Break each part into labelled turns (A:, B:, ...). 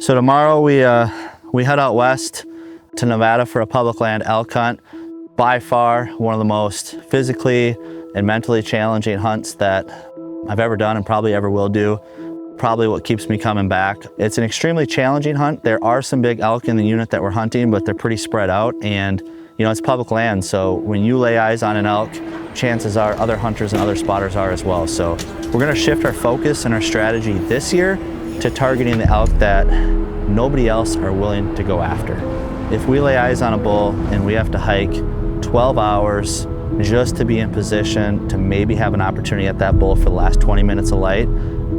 A: So tomorrow we head out west to Nevada for a public land elk hunt. By far one of the most physically and mentally challenging hunts that I've ever done and probably ever will do. Probably what keeps me coming back. It's an extremely challenging hunt. There are some big elk in the unit that we're hunting, but they're pretty spread out, and you know, it's public land, so when you lay eyes on an elk, chances are other hunters and other spotters are as well. So we're gonna shift our focus and our strategy this year to targeting the elk that nobody else are willing to go after. If we lay eyes on a bull and we have to hike 12 hours just to be in position to maybe have an opportunity at that bull for the last 20 minutes of light,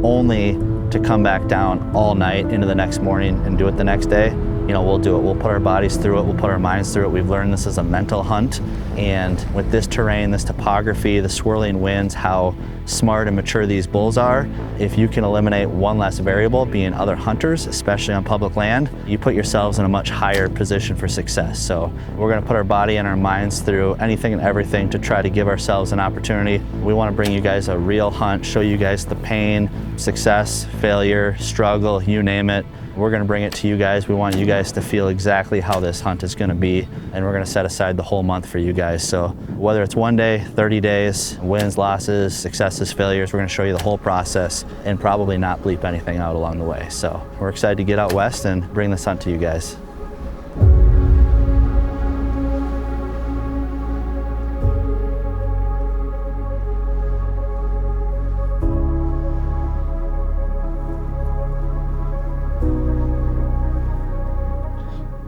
A: only to come back down all night into the next morning and do it the next day, you know, we'll do it. We'll put our bodies through it, we'll put our minds through it. We've learned this is a mental hunt, and with this terrain, this topography, the swirling winds, how smart and mature these bulls are, if you can eliminate one less variable, being other hunters, especially on public land, you put yourselves in a much higher position for success. So we're gonna put our body and our minds through anything and everything to try to give ourselves an opportunity. We wanna bring you guys a real hunt, show you guys the pain, success, failure, struggle, you name it. We're gonna bring it to you guys. We want you guys to feel exactly how this hunt is gonna be, and we're gonna set aside the whole month for you guys. So whether it's 1 day, 30 days, wins, losses, successes, failures, we're gonna show you the whole process and probably not bleep anything out along the way. So we're excited to get out west and bring this hunt to you guys.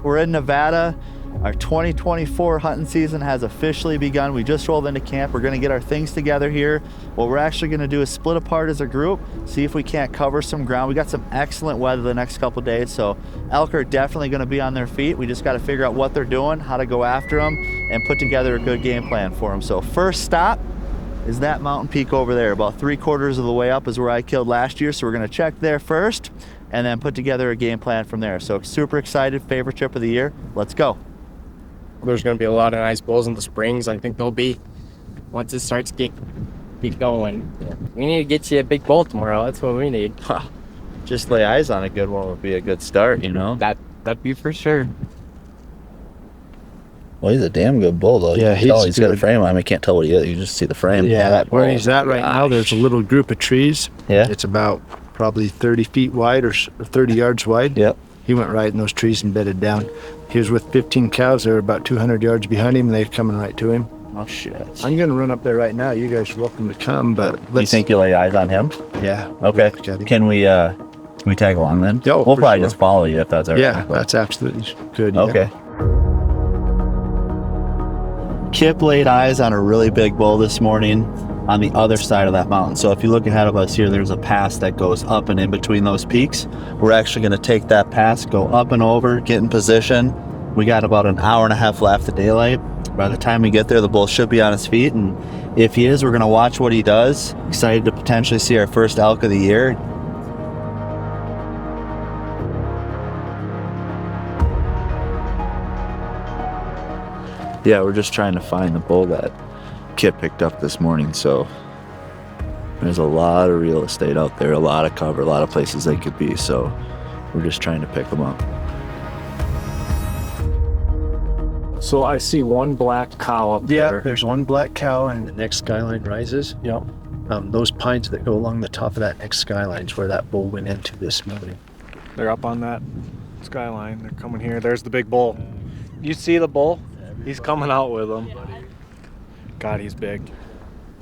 A: We're in Nevada. Our 2024 hunting season has officially begun. We just rolled into camp. We're gonna get our things together here. What we're actually gonna do is split apart as a group, see if we can't cover some ground. We got some excellent weather the next couple days, so elk are definitely gonna be on their feet. We just gotta figure out what they're doing, how to go after them, and put together a good game plan for them. So first stop is that mountain peak over there. About 3/4 of the way up is where I killed last year, so we're gonna check there first and then put together a game plan from there. So super excited, favorite trip of the year. Let's go.
B: There's going to be a lot of nice bulls in the springs. I think there'll be, once it starts get going. Yeah. We need to get you a big bull tomorrow. That's what we need.
A: Just lay eyes on a good one would be a good start, you know?
B: That'd be for sure.
A: Well, he's a damn good bull, though.
C: Yeah,
A: he's got a frame on him. I can't tell what he is. You just see the frame.
C: Yeah, where he's at right now, there's a little group of trees.
A: Yeah.
C: It's about probably 30 feet wide or 30 yards wide.
A: Yep.
C: He went right in those trees and bedded down. He was with 15 cows. They were about 200 yards behind him, and they're coming right to him.
A: Oh, shit.
C: I'm going to run up there right now. You guys are welcome to come, but
A: You think you'll lay eyes on him?
C: Yeah.
A: Okay. Can we tag along then?
C: Yeah,
A: we'll probably
C: sure.
A: just follow you if that's all right.
C: Yeah, that's absolutely good. Yeah.
A: Okay. Kip laid eyes on a really big bull this morning on the other side of that mountain. So if you look ahead of us here, there's a pass that goes up and in between those peaks. We're actually gonna take that pass, go up and over, get in position. We got about an hour and a half left of daylight. By the time we get there, the bull should be on his feet. And if he is, we're gonna watch what he does. Excited to potentially see our first elk of the year. Yeah, we're just trying to find the bull that Kip picked up this morning, so there's a lot of real estate out there, a lot of cover, a lot of places they could be, so we're just trying to pick them up.
D: So I see one black cow up there.
C: Yeah, there's one black cow, and the next skyline rises.
D: Yep.
C: Those pines that go along the top of that next skyline is where that bull went into this morning.
D: They're up on that skyline. They're coming here. There's the big bull. You see the bull? He's coming out with them. God, he's big.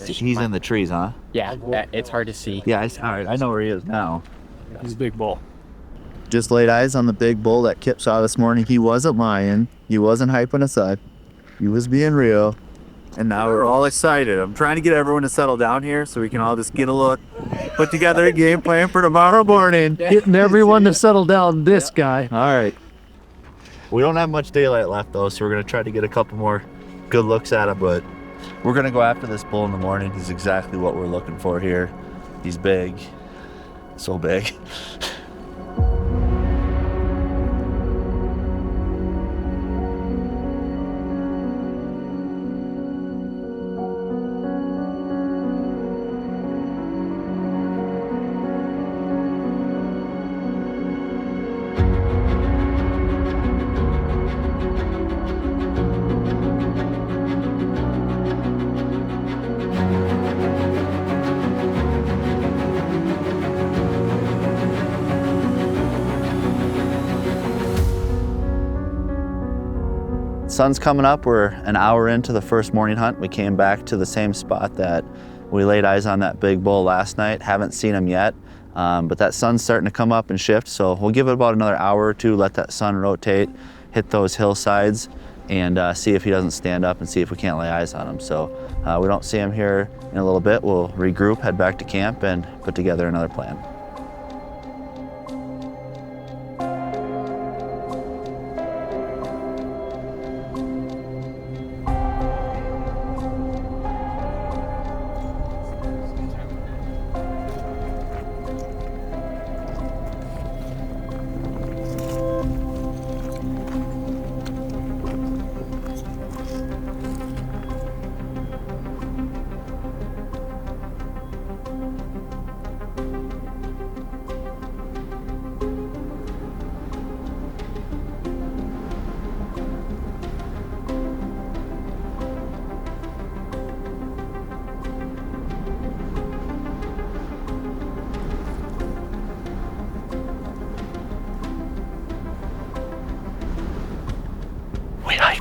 A: He's in the trees, huh?
B: Yeah, it's hard to see.
A: Yeah, all right, I know where he is now.
D: He's a big bull.
A: Just laid eyes on the big bull that Kip saw this morning. He wasn't lying. He wasn't hyping us up. He was being real. And now we're all excited. I'm trying to get everyone to settle down here so we can all just get a look, put together a game plan for tomorrow morning.
E: Getting everyone to settle down, this guy.
A: All right. We don't have much daylight left, though, so we're going to try to get a couple more good looks at him, but we're going to go after this bull in the morning. He's exactly what we're looking for here. He's big. So big. Sun's coming up. We're an hour into the first morning hunt. We came back to the same spot that we laid eyes on that big bull last night. Haven't seen him yet, but that sun's starting to come up and shift. So we'll give it about another hour or two, let that sun rotate, hit those hillsides, and see if he doesn't stand up and see if we can't lay eyes on him. So we don't see him here in a little bit. We'll regroup, head back to camp, and put together another plan.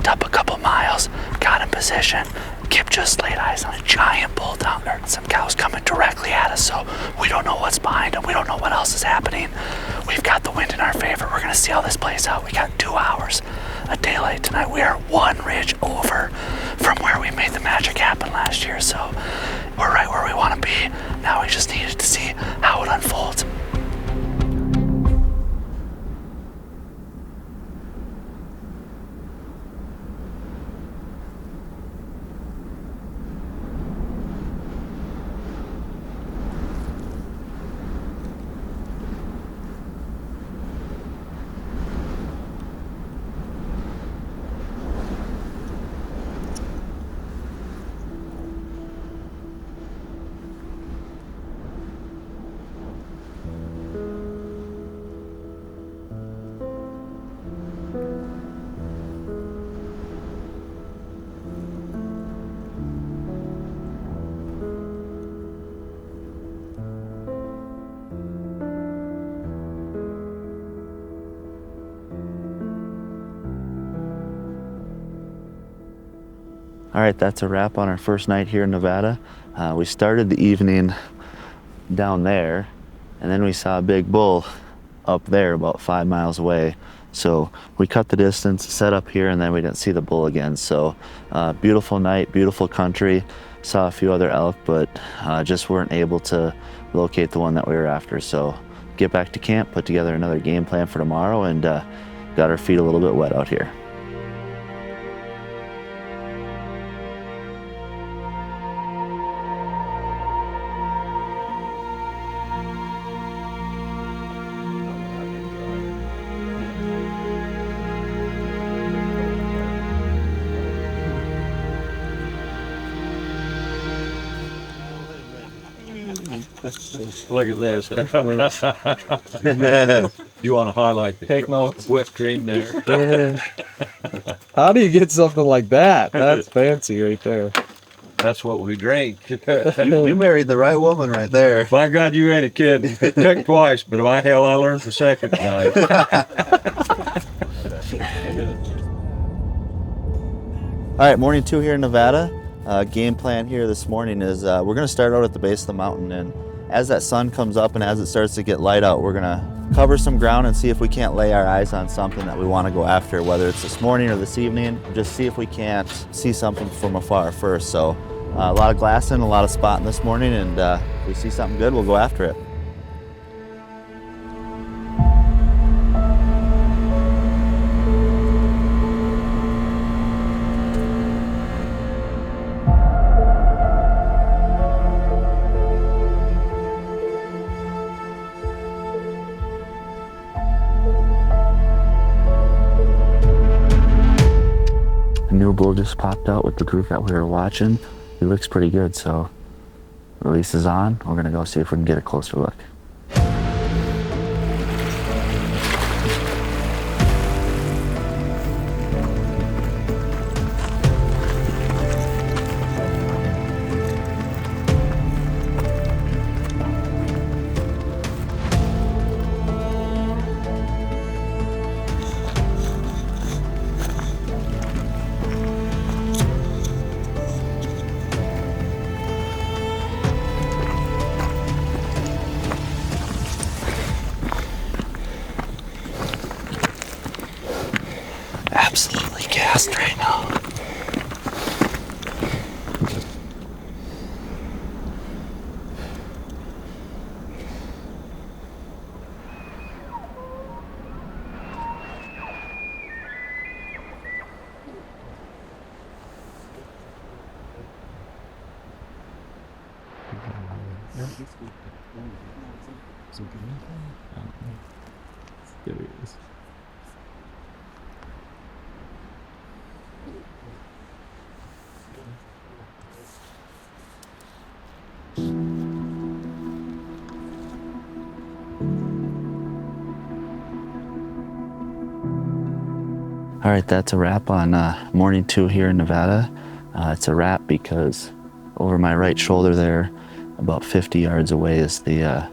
A: Up a couple miles, got in position. Kip just laid eyes on a giant bull down there. Some cows coming directly at us, so we don't know what's behind them. We don't know what else is happening. We've got the wind in our favor. We're gonna see how this plays out. We got 2 hours of daylight tonight. We are 1 ridge over from where we made the magic happen last year, so we're right where we want to be. Now we just needed to see how it unfolds. All right, that's a wrap on our first night here in Nevada. We started the evening down there, and then we saw a big bull up there about 5 miles away. So we cut the distance, set up here, and then we didn't see the bull again. So beautiful night, beautiful country. Saw a few other elk, but just weren't able to locate the one that we were after. So get back to camp, put together another game plan for tomorrow, and got our feet a little bit wet out here.
F: Look at this. You want to highlight the
D: Take notes.
F: whipped cream there.
D: How do you get something like that? That's fancy right there.
F: That's what we drink.
A: You married the right woman right there.
F: By God, you ain't a kid. It took twice, but by hell, I learned the second time.
A: All right, morning 2 here in Nevada. Game plan here this morning is we're gonna start out at the base of the mountain, and as that sun comes up and as it starts to get light out, we're gonna cover some ground and see if we can't lay our eyes on something that we wanna go after, whether it's this morning or this evening. Just see if we can't see something from afar first. So a lot of glassing, a lot of spotting this morning, and if we see something good, we'll go after it. New bull just popped out with the group that we were watching. He looks pretty good, so release is on. We're gonna go see if we can get a closer look. absolutely gassed right now.
G: There he is.
A: All right, that's a wrap on morning 2 here in Nevada. It's a wrap because over my right shoulder there, about 50 yards away, is the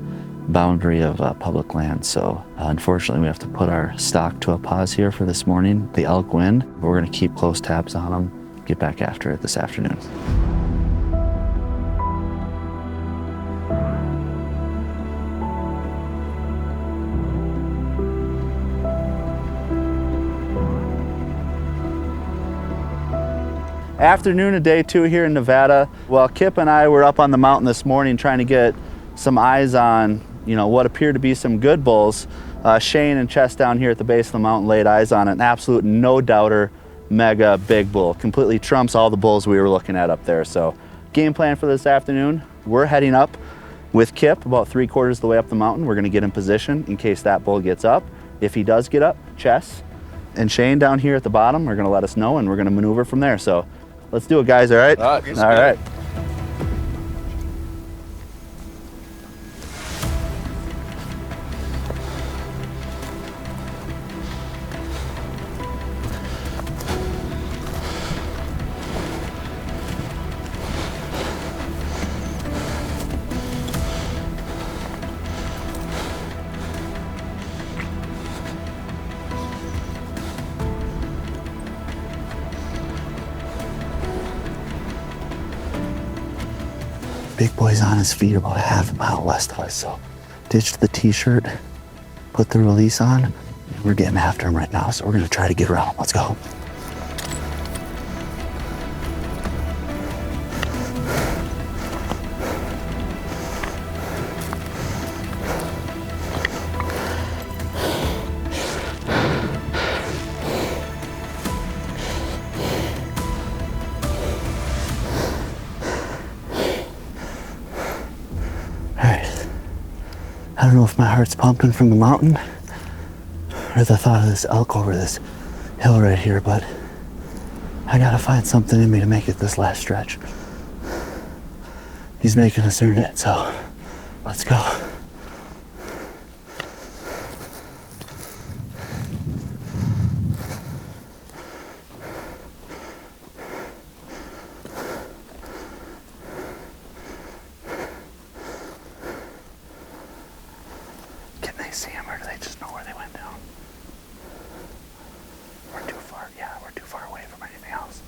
A: boundary of public land. So unfortunately, we have to put our stock to a pause here for this morning. The elk win. We're gonna keep close tabs on them, get back after it this afternoon. Afternoon of day 2 here in Nevada. Well, Kip and I were up on the mountain this morning trying to get some eyes on, what appeared to be some good bulls. Shane and Chess down here at the base of the mountain laid eyes on an absolute no-doubter mega big bull. Completely trumps all the bulls we were looking at up there. So game plan for this afternoon, we're heading up with Kip about 3/4 of the way up the mountain. We're gonna get in position in case that bull gets up. If he does get up, Chess and Shane down here at the bottom are gonna let us know and we're gonna maneuver from there. So let's do it, guys, all right? All right. Big boy's on his feet about a half mile west of us, so ditched the t-shirt, put the release on, and we're getting after him right now, so we're gonna try to get around. Let's go. I don't know if my heart's pumping from the mountain or the thought of this elk over this hill right here, but I gotta find something in me to make it this last stretch. He's making us earn it, so let's go. See him, or do they just know where they went down? We're too far, yeah, we're too far away from anything else.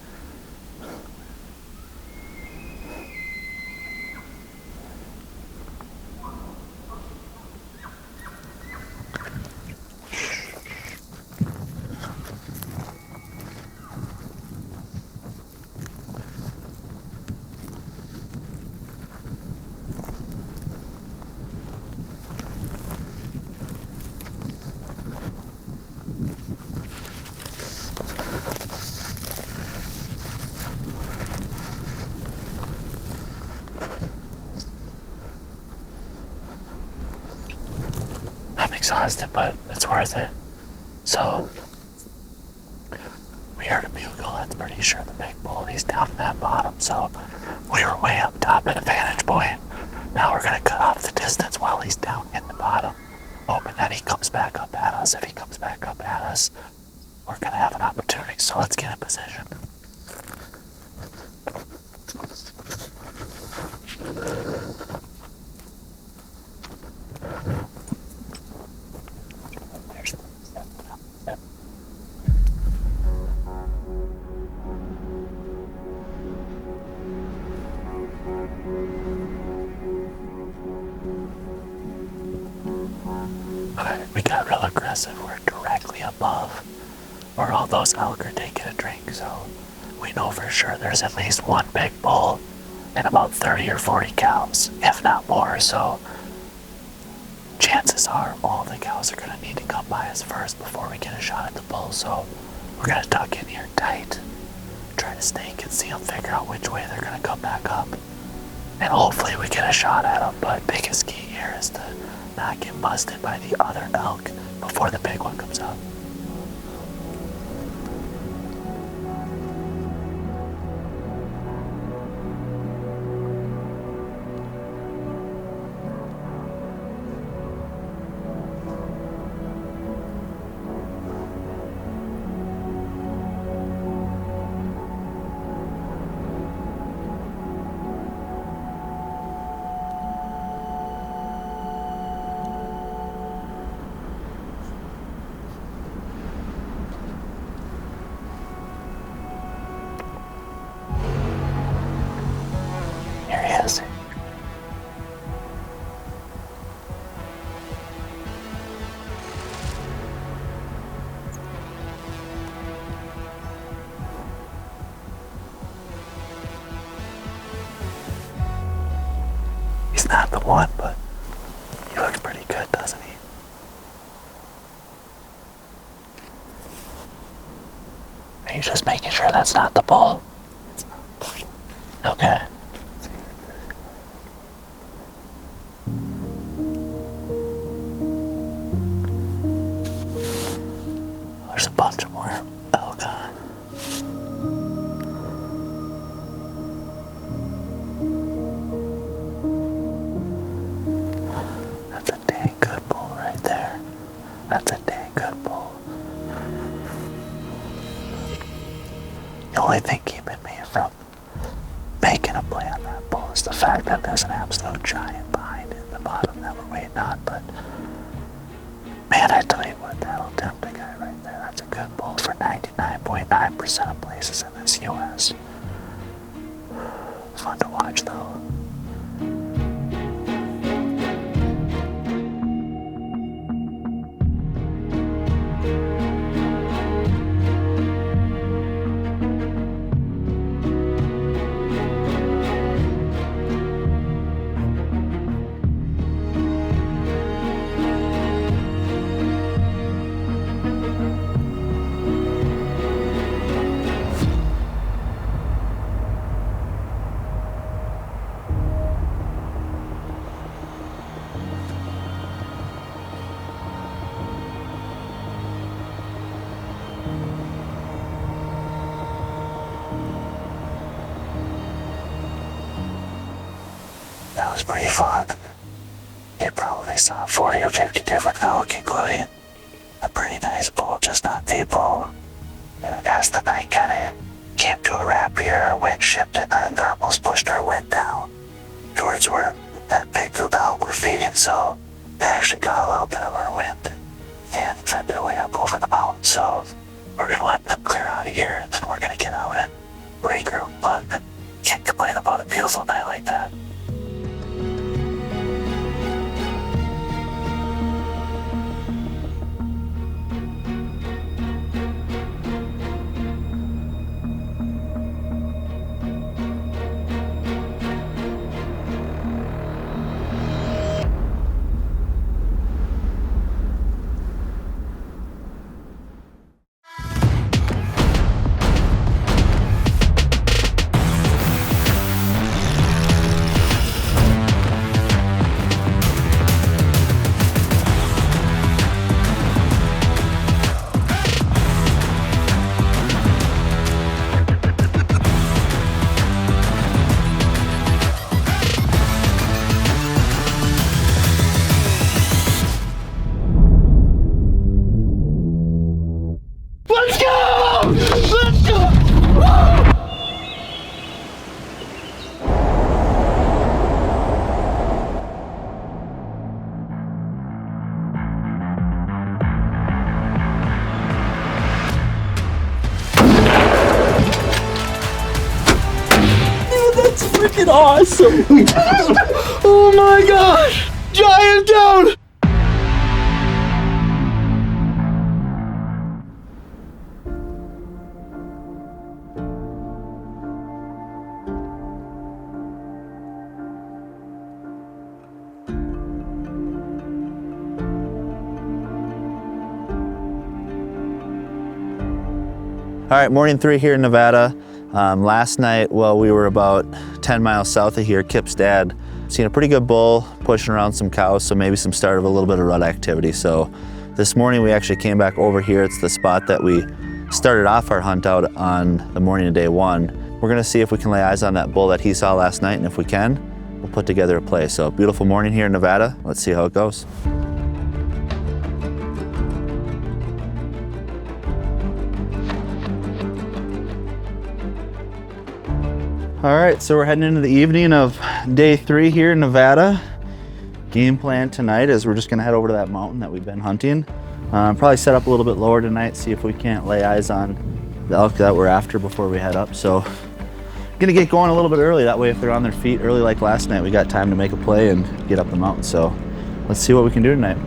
A: I'm exhausted, but it's worth it. So, we heard a bugle. That's pretty sure the big bull. He's down in that bottom. So, we were way up top at a vantage point. Now we're gonna cut off the distance while he's down in the bottom, hoping that he comes back up at us. If he comes back up at us, we're gonna have an opportunity. So let's get in position. We got real aggressive. We're directly above or all those elk are taking a drink, so we know for sure there's at least one big bull and about 30 or 40 cows, if not more. So chances are all the cows are gonna need to come by us first before we get a shot at the bull. So we're gonna tuck in here tight, try to stay concealed, figure out which way they're gonna come back up, and hopefully we get a shot at them. But biggest key here is to not get busted by the other elk before the big one comes up. Here he is. He's not the one, but he looks pretty good, doesn't he? Are you just making sure that's not the bull? Okay. There's a bunch of more elk. That's a dang good bull right there. That's a dang good bull. The only thing keeping me from making a play on that bull is the fact that there's an absolute giant behind it in the bottom that we're waiting on. But man, I tell you what, that'll tempt a guy right there. That's a good bull for 99.9% of places in this US. Fun to watch though. That was pretty fun. You probably saw 40 or 50 different elk, including a pretty nice bull just on people. As the night kind of came to a wrap here, our wind shifted and our thermals pushed our wind down towards where that big group elk were feeding, so they actually got a little bit of our wind and sent their way up over the mountain. So we're gonna let them clear out of here and then we're gonna get out and regroup, but can't complain about a beautiful night like that.
H: Freaking awesome! Oh my gosh! Giant down!
A: All right, morning 3 here in Nevada. Last night, well, we were about 10 miles south of here, Kip's dad seen a pretty good bull pushing around some cows, so maybe some start of a little bit of rut activity. So this morning we actually came back over here. It's the spot that we started off our hunt out on the morning of day 1. We're gonna see if we can lay eyes on that bull that he saw last night, and if we can, we'll put together a play. So beautiful morning here in Nevada. Let's see how it goes. All right, so we're heading into the evening of day 3 here in Nevada. Game plan tonight is we're just gonna head over to that mountain that we've been hunting. Probably set up a little bit lower tonight, see if we can't lay eyes on the elk that we're after before we head up. So gonna get going a little bit early, that way if they're on their feet early like last night, we got time to make a play and get up the mountain. So let's see what we can do tonight.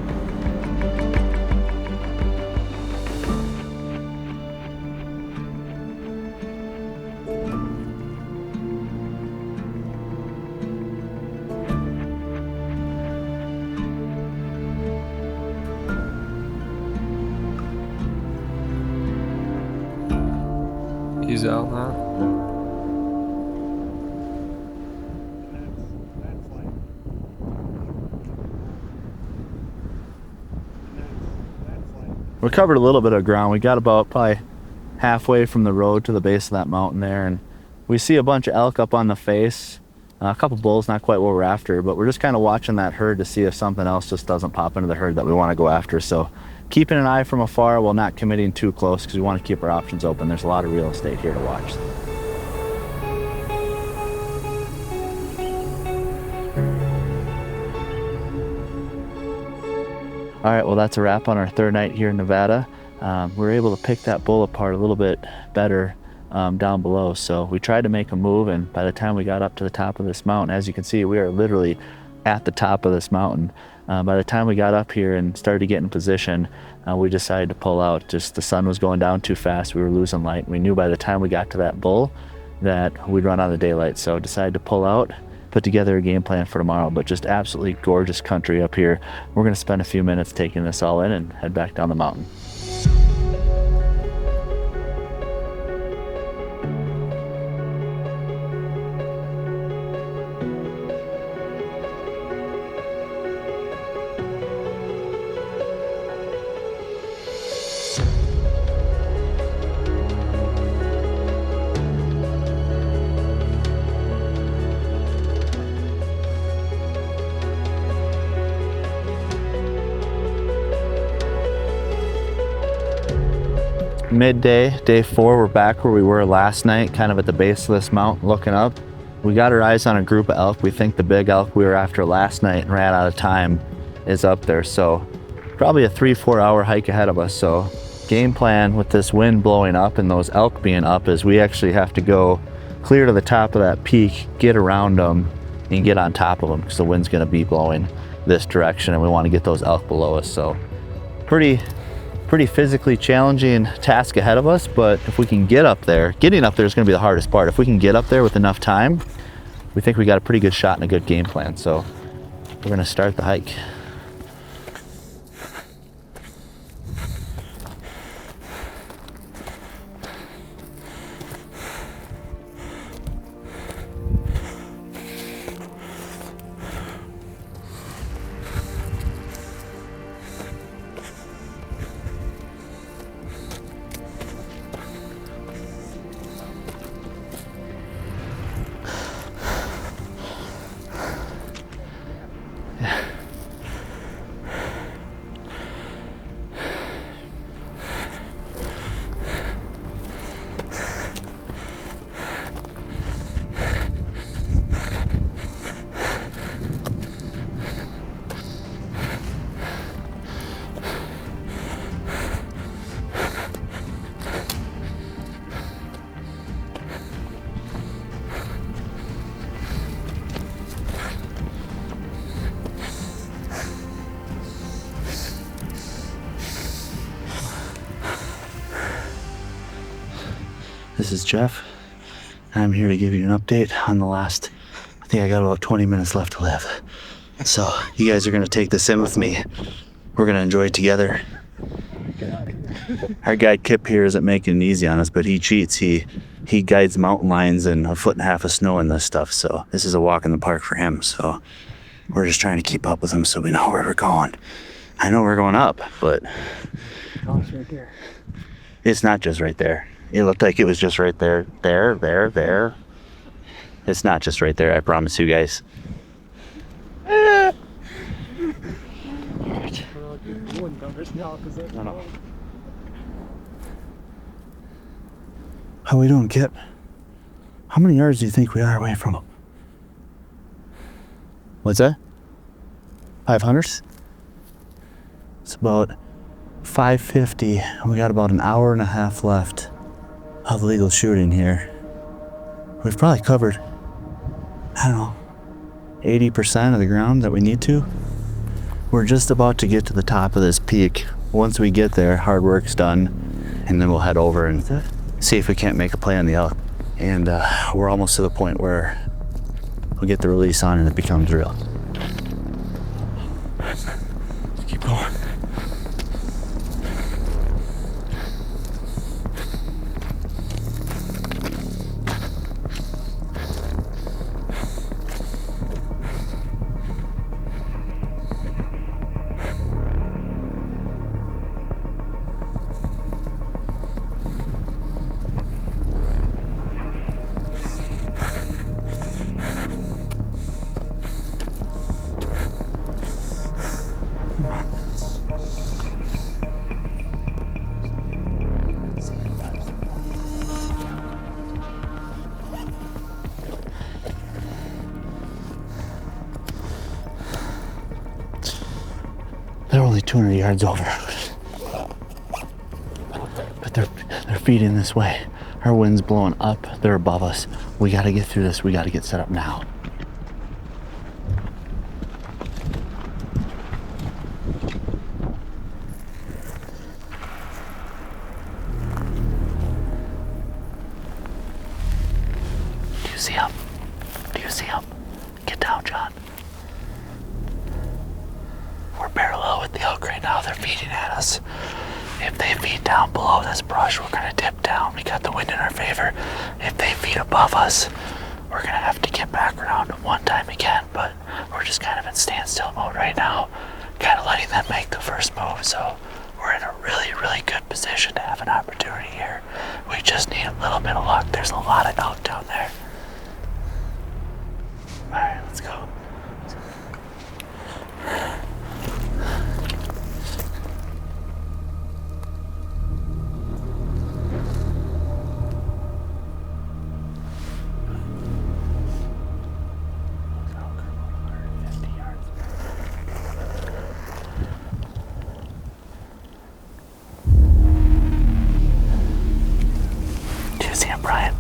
G: He's out now.
A: We covered a little bit of ground. We got about probably halfway from the road to the base of that mountain there, and we see a bunch of elk up on the face. A couple bulls, not quite what we're after, but we're just kind of watching that herd to see if something else just doesn't pop into the herd that we want to go after. So keeping an eye from afar while not committing too close, because we want to keep our options open. There's a lot of real estate here to watch. All right, well, that's a wrap on our 3rd night here in Nevada. We were able to pick that bull apart a little bit better down below. So we tried to make a move, and by the time we got up to the top of this mountain, as you can see, we are literally at the top of this mountain. By the time we got up here and started to get in position, we decided to pull out. Just the sun was going down too fast. We were losing light. We knew by the time we got to that bull that we'd run out of daylight. So decided to pull out, put together a game plan for tomorrow, but just absolutely gorgeous country up here. We're gonna spend a few minutes taking this all in and head back down the mountain. Midday, day 4, we're back where we were last night, kind of at the base of this mountain looking up. We got our eyes on a group of elk. We think the big elk we were after last night and ran out of time is up there. So probably a 3-4 hour hike ahead of us. So game plan with this wind blowing up and those elk being up is we actually have to go clear to the top of that peak, get around them and get on top of them, because the wind's gonna be blowing this direction and we want to get those elk below us. So pretty physically challenging task ahead of us, but if we can get up there, getting up there is going to be the hardest part. If we can get up there with enough time, we think we got a pretty good shot and a good game plan. So we're going to start the hike. This is Jeff. I'm here to give you an update on the last, I think I got about 20 minutes left to live. So you guys are gonna take this in with me. We're gonna enjoy it together. Our guide Kip here isn't making it easy on us, but he cheats. He guides mountain lions in 1.5 feet of snow and this stuff. So this is a walk in the park for him. So we're just trying to keep up with him so we know where we're going. I know we're going up, but it's not just right there. It looked like it was just right there. There. It's not just right there, I promise you guys. No. How we doing, Kip? How many yards do you think we are away from him? What's that? 500? It's about 550. We got about an hour and a half left of legal shooting here. We've probably covered, I don't know, 80% of the ground that we need to. We're just about to get to the top of this peak. Once we get there, hard work's done, and then we'll head over and see if we can't make a play on the elk. And we're almost to the point where we'll get the release on and it becomes real. Let's keep going. They're only 200 yards over. But they're feeding this way. Our wind's blowing up. They're above us. We gotta get through this. We gotta get set up now. Do you see him? Do you see him? Get down, John. We're parallel with the elk right now. They're feeding at us. If they feed down below this brush, we're gonna dip down. We got the wind in our favor. If they feed above us, we're gonna have to get back around one time again, but we're just kind of in standstill mode right now, kind of letting them make the first move. So we're in a really, really good position to have an opportunity here. We just need a little bit of luck. There's a lot of elk down there. All right, let's go. Do you see him, Brian?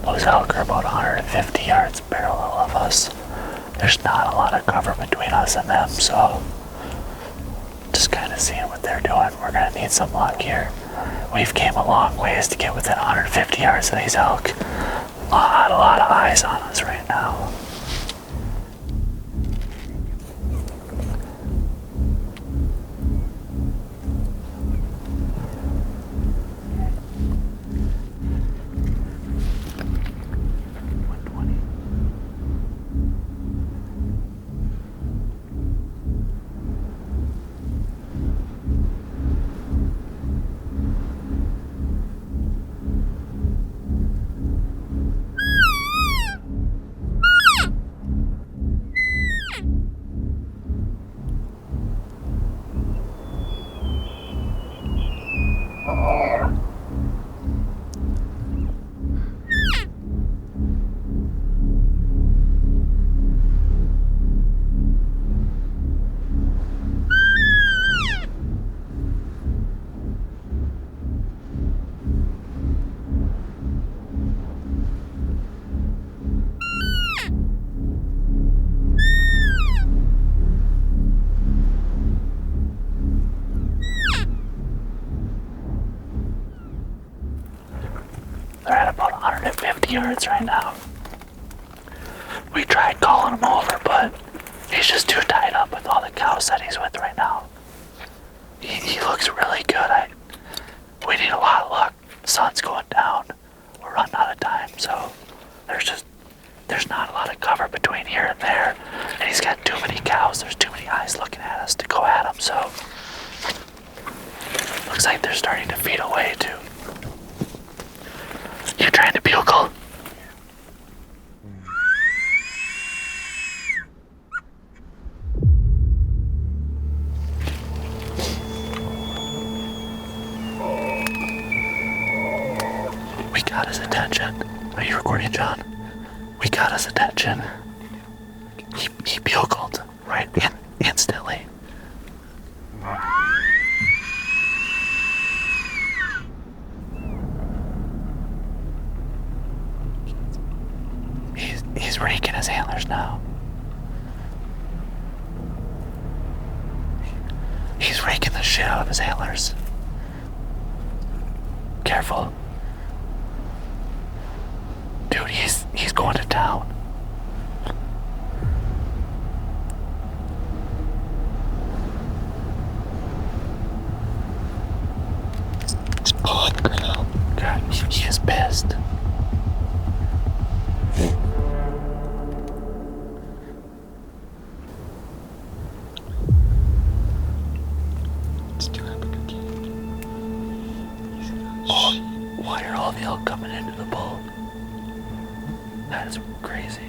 A: Those elk are about 150 yards parallel of us. There's not a lot of cover between us and them, so just kind of seeing what they're doing. We're gonna need some luck here. We've came a long ways to get within 150 yards of these elk. A lot of eyes on us right now. sits right now. We tried calling him over, but he's just too tied up with all the cows that he's with right now. He looks really good. We need a lot of luck. The sun's going down. We're running out of time, so there's not a lot of cover between here and there. And he's got too many cows. There's too many eyes looking at us to go at him, so looks like they're starting to feed away too. You trying to bugle? We got his attention. Are you recording, John? We got his attention. He bugled right instantly. He's raking his antlers now. He's raking the shit out of his antlers. Careful. Dude, he's going to town. Oh, God, he is pissed. Oh, why are all the elk coming into the bull? That is crazy.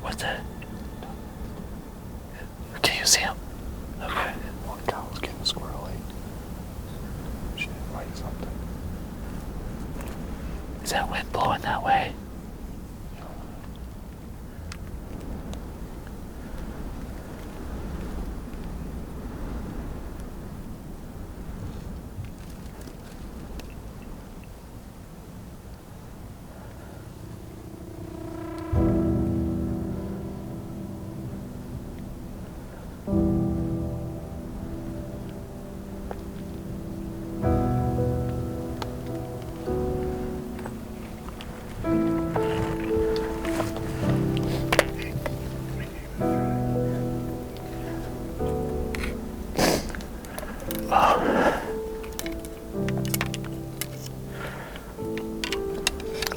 A: What's that? Can you see him? Okay.
D: One cow's getting squirrely. She didn't like something.
A: Is that wind blowing that way?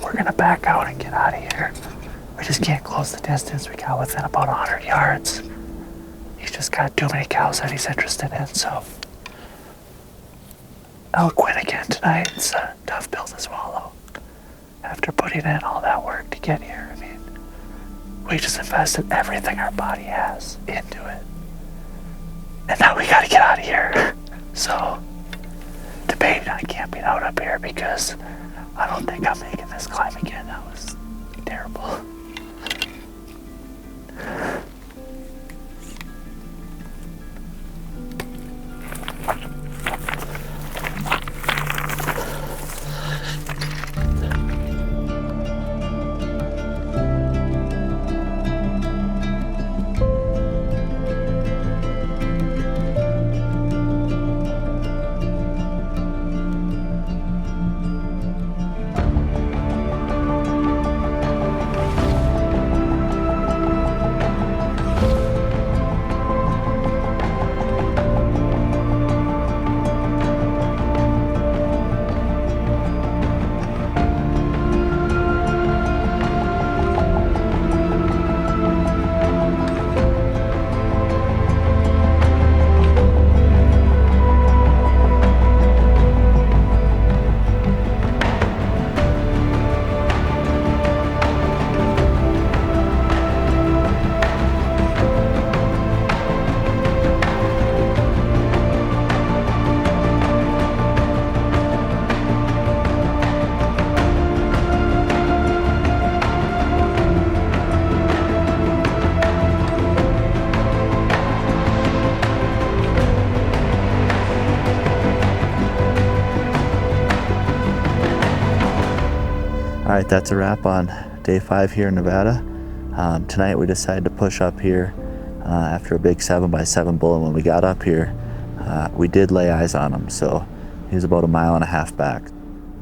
A: We're gonna back out and get out of here. We just can't close the distance. We got within about 100 yards. He's just got too many cows that he's interested in, so. Elk win again tonight. It's a tough pill to swallow. After putting in all that work to get here, I mean, we just invested everything our body has into it. And now we gotta get out of here. So, debating on camping out up here because I don't think I'm making this climb again. That was terrible. All right, that's a wrap on day 5 here in Nevada. Tonight we decided to push up here after a big 7x7 bull, and when we got up here, we did lay eyes on him. So he was about 1.5 miles back.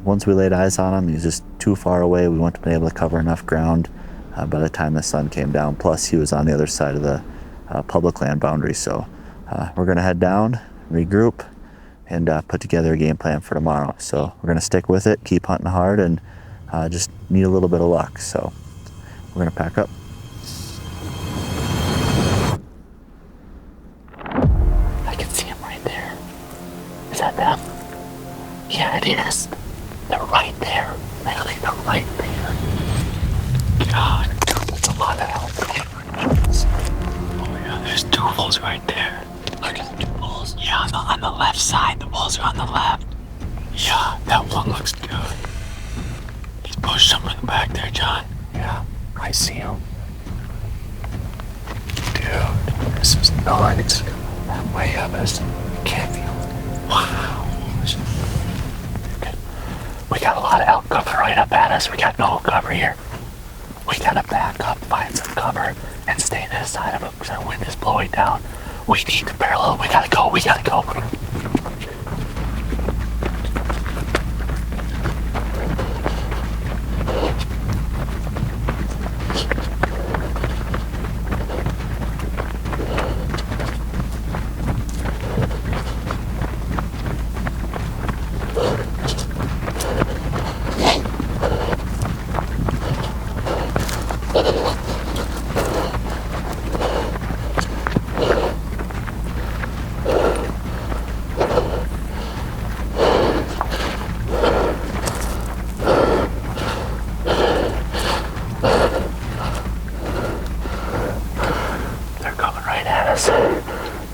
A: once we laid eyes on him, he was just too far away. We wouldn't have been able to cover enough ground by the time the sun came down. Plus, he was on the other side of the public land boundary. So we're going to head down, regroup, and put together a game plan for tomorrow. So we're going to stick with it, keep hunting hard, and just need a little bit of luck. So we're going to pack up.
I: I can see him right there. Is that them? Yeah, it is. They're right there. Literally, they're right there. God, that's a lot of help. Oh yeah, there's two bulls right there. Look at the two bulls. Yeah, on the left side. The bulls are on the left. Yeah, that one looks good. He's pushed something back there, John. Yeah, I see him. Dude, this is nuts. That way up is can't feel. Wow. We got a lot of elk coming right up at us. We got no cover here. We gotta back up, find some cover, and stay to the side of them because our wind is blowing down. We need to parallel. We gotta go. We gotta go.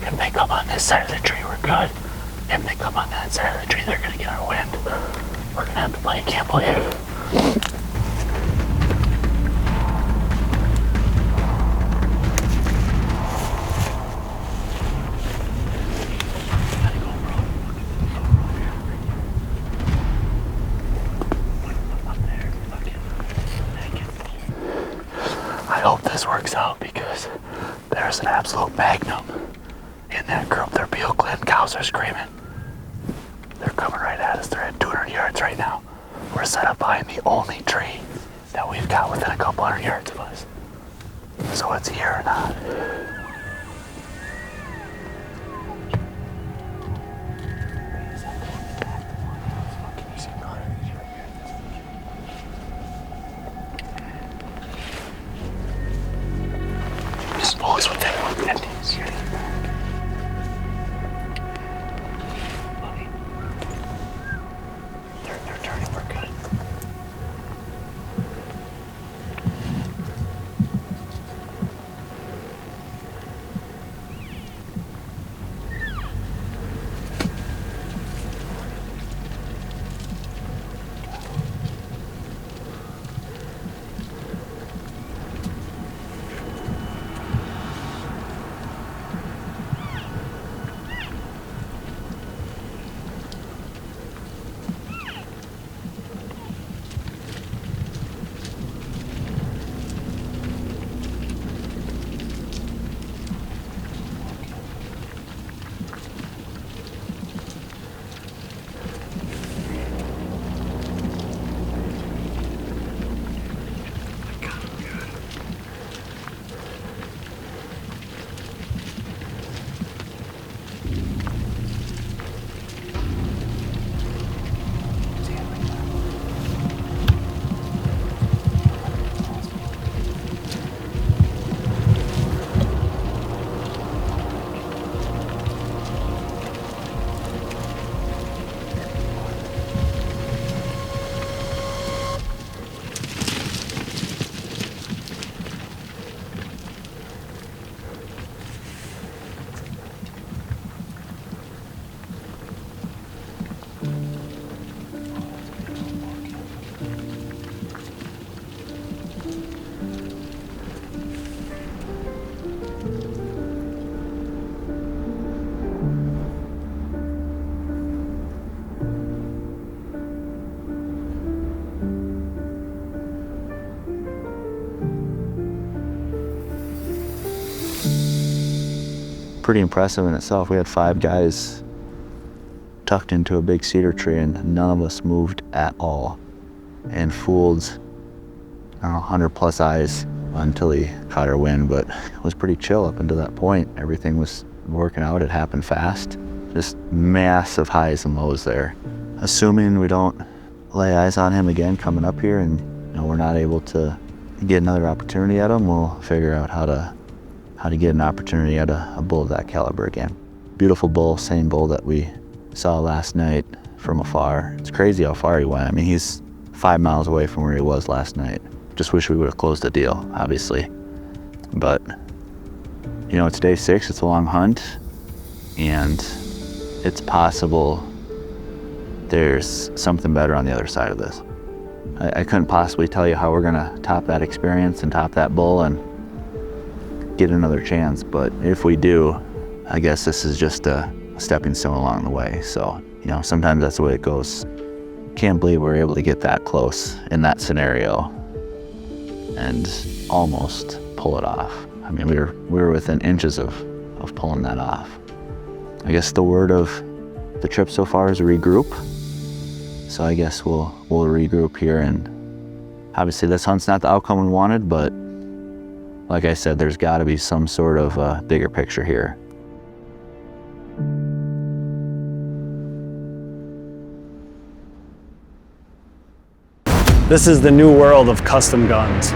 I: If they come on this side of the tree, we're good. If they come on that side of the tree, they're gonna get our wind. We're gonna have to play a gamble here. I hope this works out because there's an absolute magnum in that group. Their bugling cows are screaming. They're coming right at us. They're at 200 yards right now. We're set up behind the only tree that we've got within a couple hundred yards of us. So it's here or not. Just always with that one. They're turning. We're good.
A: Pretty impressive in itself. We had 5 guys tucked into a big cedar tree, and none of us moved at all, and fooled, I don't know, 100 plus eyes until he caught our wind. But it was pretty chill up until that point. Everything was working out. It happened fast. Just massive highs and lows there. Assuming we don't lay eyes on him again coming up here, and we're not able to get another opportunity at him, we'll figure out how to get an opportunity at a bull of that caliber again. Beautiful bull, same bull that we saw last night from afar. It's crazy how far he went. I mean, he's 5 miles away from where he was last night. Just wish we would have closed the deal, obviously. But, it's day 6, it's a long hunt, and it's possible there's something better on the other side of this. I couldn't possibly tell you how we're gonna top that experience and top that bull and get another chance, but if we do, I guess this is just a stepping stone along the way. So, sometimes that's the way it goes. Can't believe we're able to get that close in that scenario and almost pull it off. I mean, we were within inches of pulling that off. I guess the word of the trip so far is regroup. So I guess we'll regroup here, and obviously this hunt's not the outcome we wanted, but like I said, there's got to be some sort of bigger picture here.
J: This is the new world of custom guns.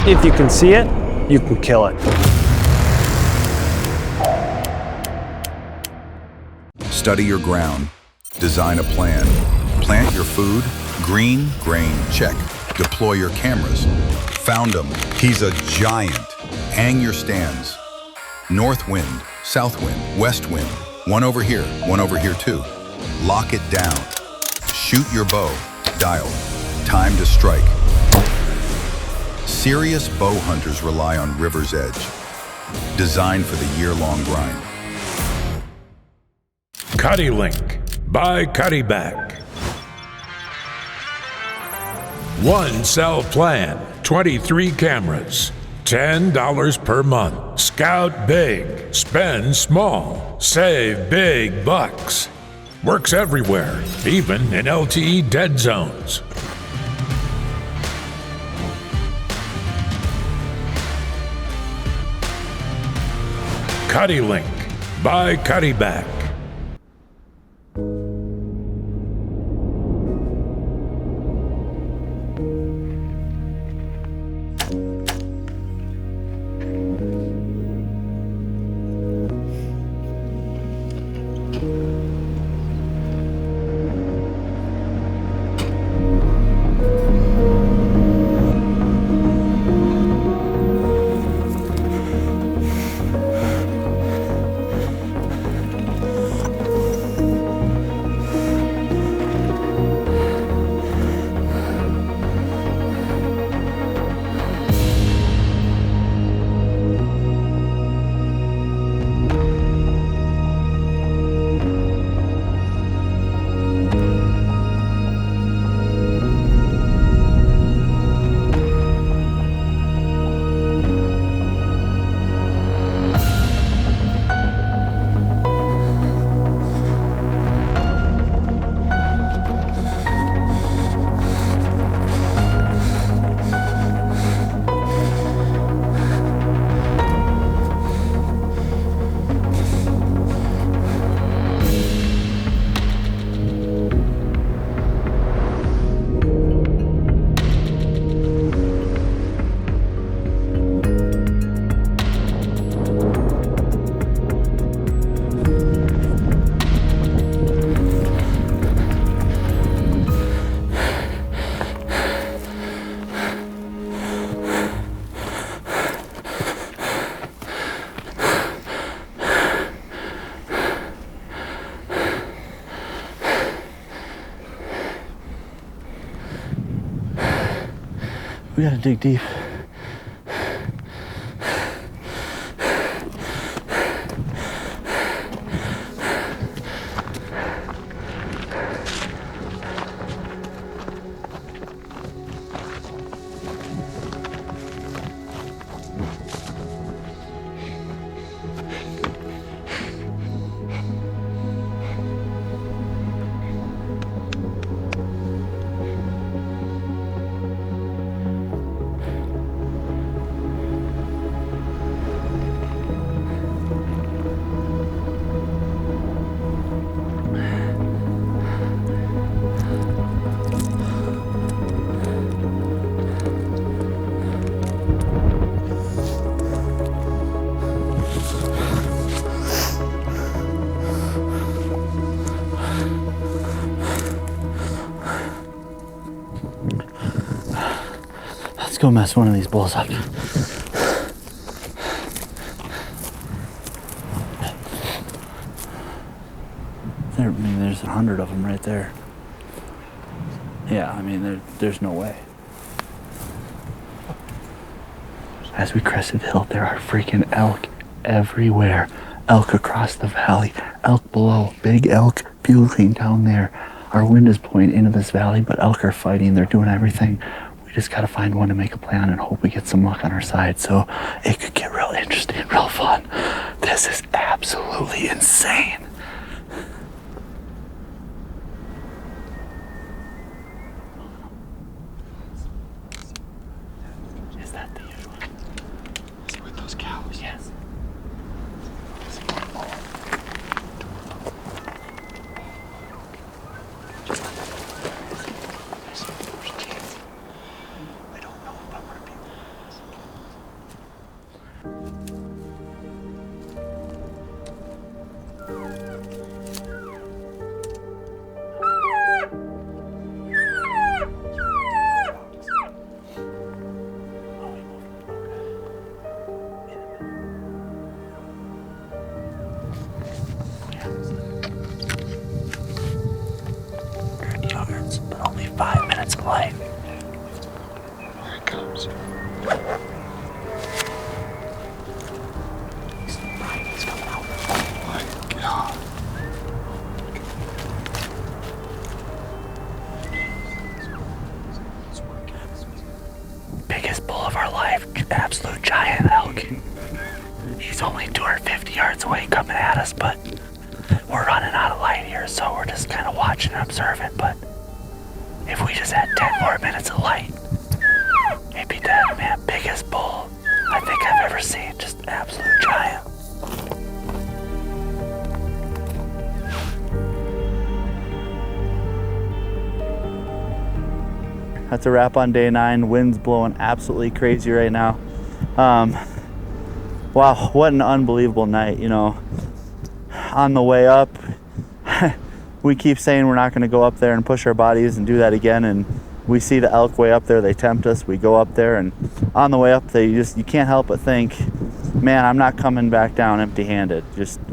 J: If you can see it, you can kill it.
K: Study your ground. Design a plan. Plant your food. Green, grain, check. Deploy your cameras. Found him. He's a giant. Hang your stands. North wind, south wind, west wind. One over here too. Lock it down. Shoot your bow. Dial. Time to strike. Serious bow hunters rely on River's Edge, designed for the year-long grind.
L: Cuddy Link by Cuddyback. One cell plan, 23 cameras, $10 per month. Scout big, spend small, save big bucks. Works everywhere, even in LTE dead zones. Cuddy Link by Cuddyback.
A: We gotta dig deep. Let's go mess one of these bulls up. There, I mean, there's 100 of them right there. Yeah, I mean, there's no way. As we crested the hill, there are freaking elk everywhere. Elk across the valley, elk below, big elk bugling down there. Our wind is blowing into this valley, but elk are fighting. They're doing everything. We just got to find one to make a plan and hope we get some luck on our side. So it could get real interesting, real fun. This is absolutely insane. Is that the usual? Is it with those cows? Yes. Yards, but only 5 minutes of light. Here it comes. He's coming out. Oh my God. Biggest bull of our life, absolute giant elk. He's only 250 yards away coming at us, but we're running out of light here, so we're just kind of watching and observing. But if we just had 10 more minutes of light, he'd be dead, man. Biggest bull I think I've ever seen. Just absolute giant. That's a wrap on day 9. Wind's blowing absolutely crazy right now. Wow, what an unbelievable night, you know. On the way up, we keep saying we're not going to go up there and push our bodies and do that again, and we see the elk way up there. They tempt us. We go up there, and on the way up there, you can't help but think, man, I'm not coming back down empty-handed.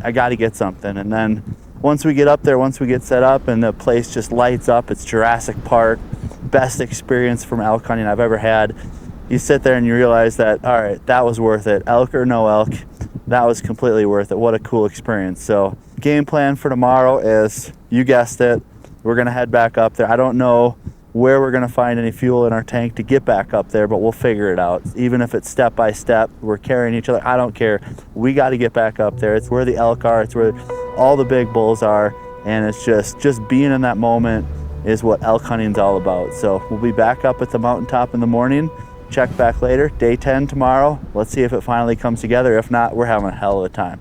A: I got to get something. And then once we get up there, once we get set up and the place just lights up, it's Jurassic Park. Best experience from elk hunting I've ever had. You sit there and you realize that, all right, that was worth it. Elk or no elk, that was completely worth it. What a cool experience. So game plan for tomorrow is, you guessed it, we're gonna head back up there. I don't know where we're gonna find any fuel in our tank to get back up there, but we'll figure it out. Even if it's step by step, we're carrying each other, I don't care. We gotta get back up there. It's where the elk are, it's where all the big bulls are, and it's just being in that moment is what elk hunting's all about. So we'll be back up at the mountaintop in the morning. Check back later. Day 10 tomorrow. Let's see if it finally comes together. If not, we're having a hell of a time.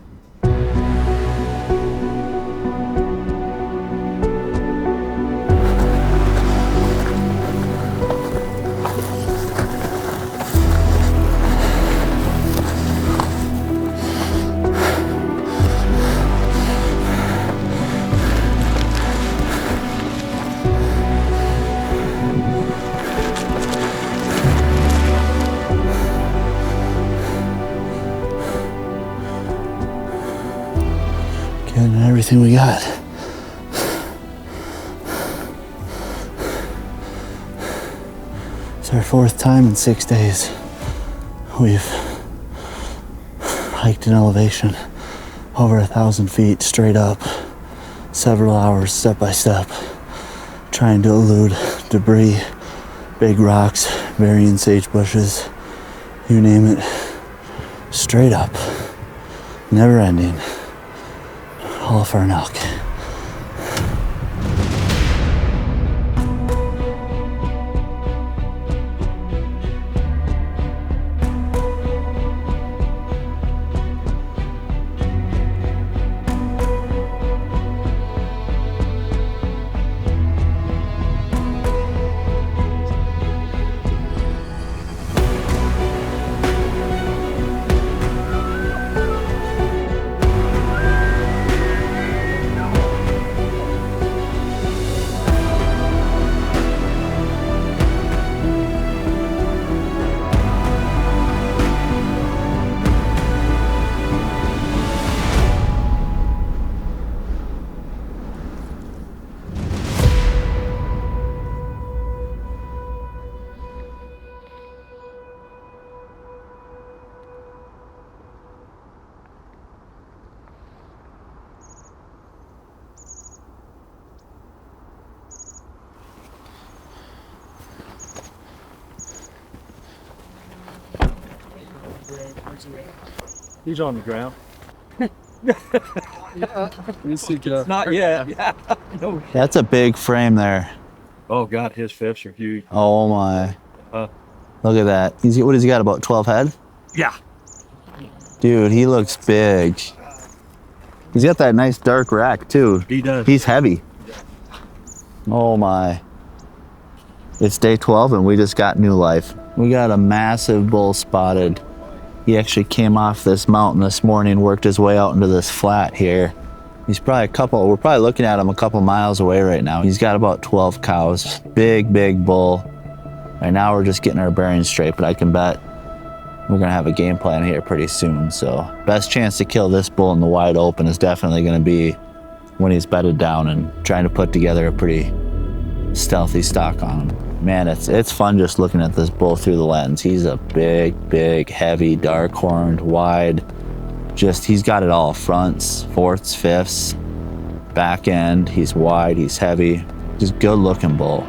A: Getting everything we got. It's our 4th time in 6 days. We've hiked an elevation over 1,000 feet straight up, several hours step by step, trying to elude debris, big rocks, varying sage bushes, you name it, straight up, never ending. All for an elk.
D: He's on the ground.
F: Not yet. Yeah. No.
A: That's a big frame there.
F: Oh God, his fish are huge.
A: Oh my. Look at that. What has he got, about 12 head?
F: Yeah.
A: Dude, he looks big. He's got that nice dark rack too.
F: He does.
A: He's heavy. Oh my. It's day 12 and we just got new life. We got a massive bull spotted. He actually came off this mountain this morning, worked his way out into this flat here. He's probably we're probably looking at him a couple miles away right now. He's got about 12 cows. Big, big bull. Right now we're just getting our bearings straight, but I can bet we're gonna have a game plan here pretty soon. So best chance to kill this bull in the wide open is definitely gonna be when he's bedded down and trying to put together a pretty stealthy stalk on him. Man, it's fun just looking at this bull through the lens. He's a big, big, heavy, dark horned, wide. He's got it all. Fronts, fourths, fifths, back end. He's wide, he's heavy. Just good looking bull.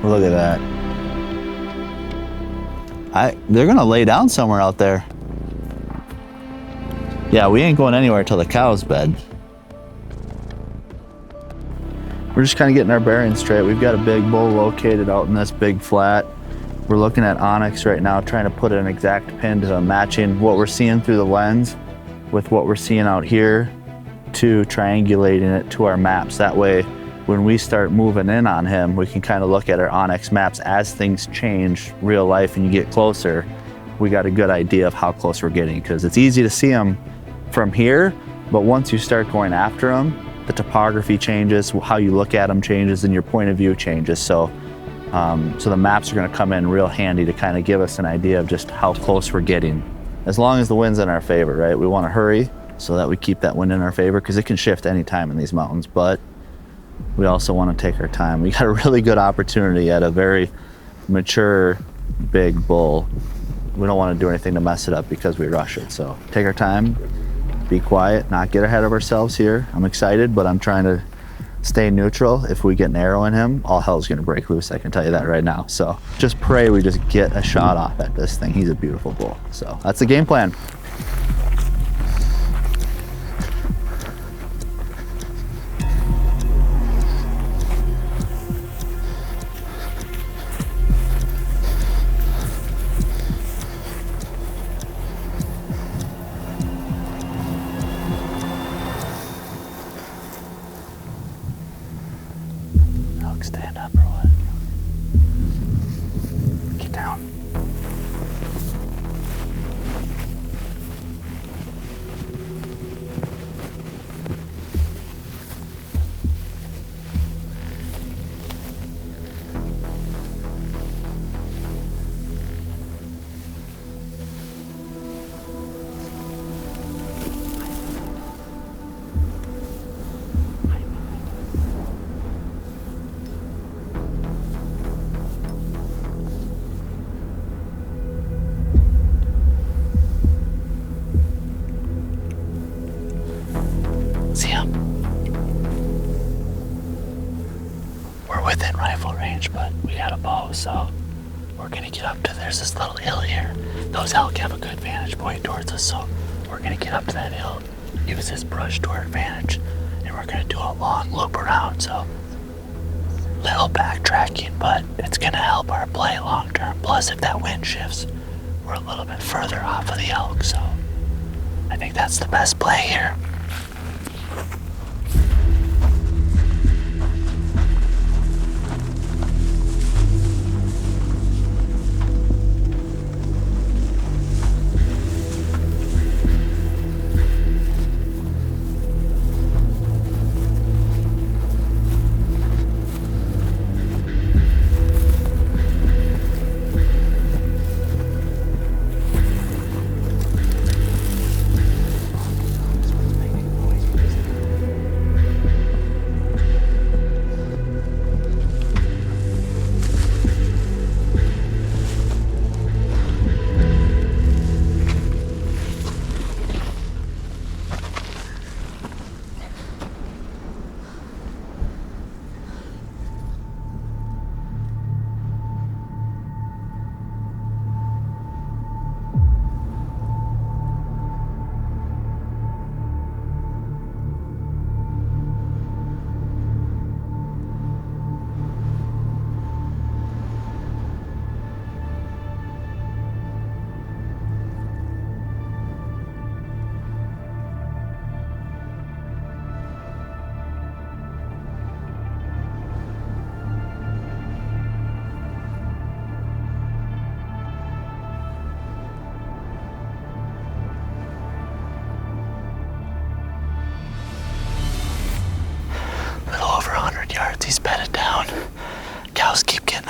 A: Look at that. They're gonna lay down somewhere out there. Yeah, we ain't going anywhere till the cows bed. We're just kind of getting our bearings straight. We've got a big bull located out in this big flat. We're looking at onyx right now, trying to put an exact pin to matching what we're seeing through the lens with what we're seeing out here, to triangulating it to our maps. That way, when we start moving in on him, we can kind of look at our onyx maps as things change real life and you get closer. We got a good idea of how close we're getting, because it's easy to see him from here, but once you start going after him, the topography changes, how you look at them changes, and your point of view changes. So the maps are going to come in real handy to kind of give us an idea of just how close we're getting. As long as the wind's in our favor, right? We want to hurry so that we keep that wind in our favor, because it can shift any time in these mountains, but we also want to take our time. We got a really good opportunity at a very mature, big bull. We don't want to do anything to mess it up because we rush it. So take our time, be quiet, not get ahead of ourselves here. I'm excited, but I'm trying to stay neutral. If we get an arrow in him, all hell's gonna break loose, I can tell you that right now. So just pray we just get a shot off at this thing. He's a beautiful bull. So that's the game plan. Stand up or what? Get down. See him? We're within rifle range, but we got a bow, so we're gonna get up to, there's this little hill here. Those elk have a good vantage point towards us, so we're gonna get up to that hill, use this brush to our advantage, and we're gonna do a long loop around, so little backtracking, but it's gonna help our play long term. Plus, if that wind shifts, we're a little bit further off of the elk, so I think that's the best play here.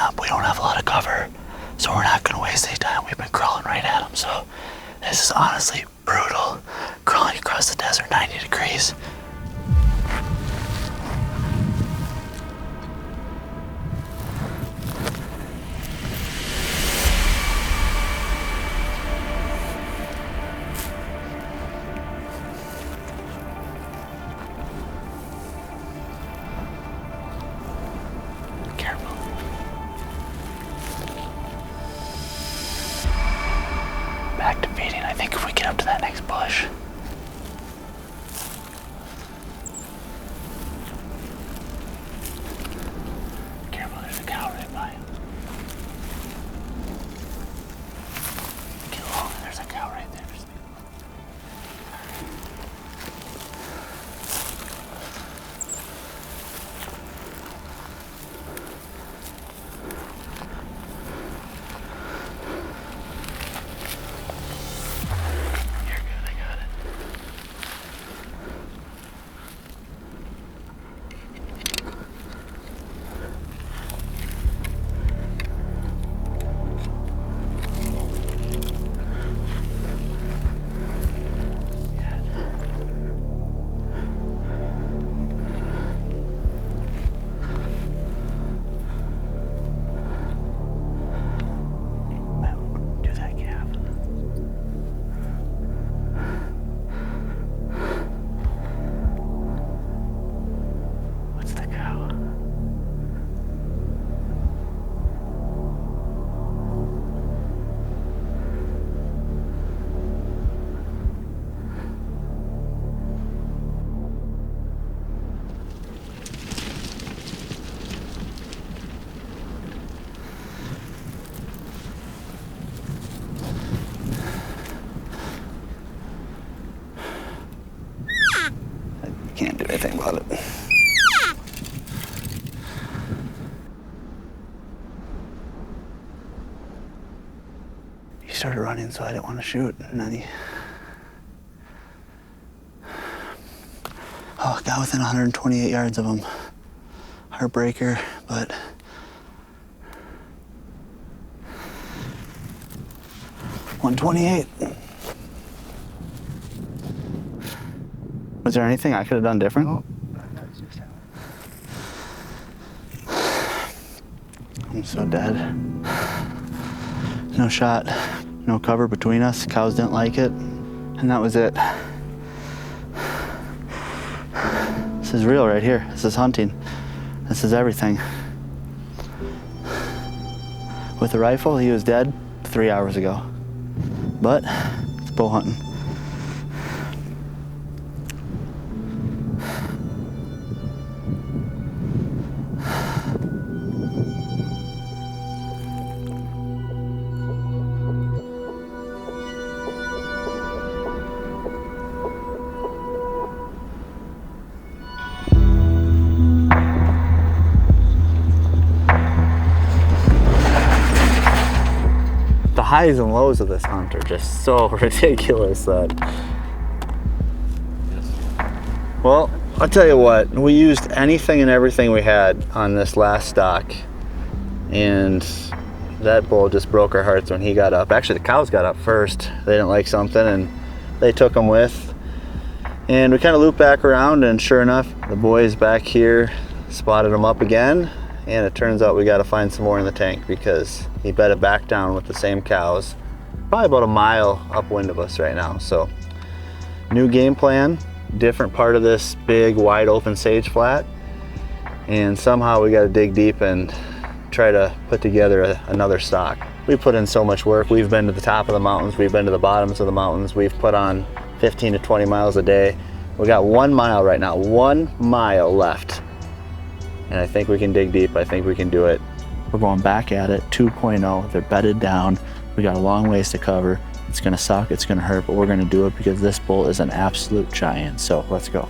I: up. We don't have a lot of cover, so we're not gonna waste any time. We've been crawling right at them, so this is honestly brutal. Crawling across the desert 90 degrees. Back to feeding. I think if we get up to that next bush. Careful, there's a cow right by him. Get low, there's a cow right there. Can't do anything about it. He started running, so I didn't want to shoot. And then he... Oh, got within 128 yards of him. Heartbreaker, but... .128. Was there anything I could have done different?
C: No.
I: I'm so dead. No shot, no cover between us. Cows didn't like it, and that was it. This is real right here. This is hunting. This is everything. With a rifle, he was dead 3 hours ago. But it's bow hunting. The highs and lows of this hunt are just so ridiculous that... Well, I'll tell you what, we used anything and everything we had on this last stock, and that bull just broke our hearts when he got up. Actually, the cows got up first. They didn't like something, and they took him with. And we kind of looped back around, and sure enough, the boys back here spotted him up again, and it turns out we got to find some more in the tank because he bedded back down with the same cows, probably about a mile upwind of us right now. So new game plan, different part of this big wide open sage flat, and somehow we got to dig deep and try to put together another stock. We put in so much work. We've been to the top of the mountains, we've been to the bottoms of the mountains, we've put on 15 to 20 miles a day. We got 1 mile right now, 1 mile left. And I think we can dig deep. I think we can do it. We're going back at it, 2.0. They're bedded down. We got a long ways to cover. It's gonna suck, it's gonna hurt, but we're gonna do it because this bull is an absolute giant. So let's go.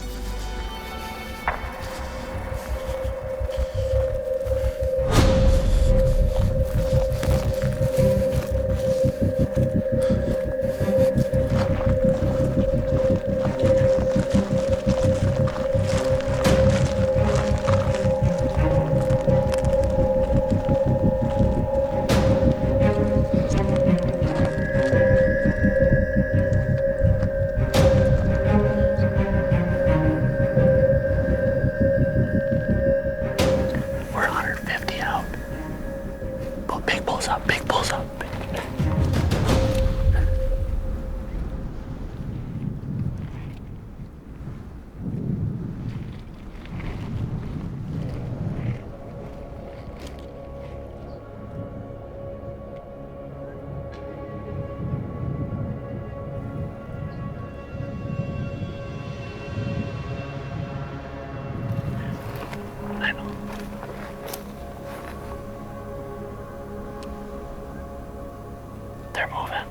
I: I know. They're moving.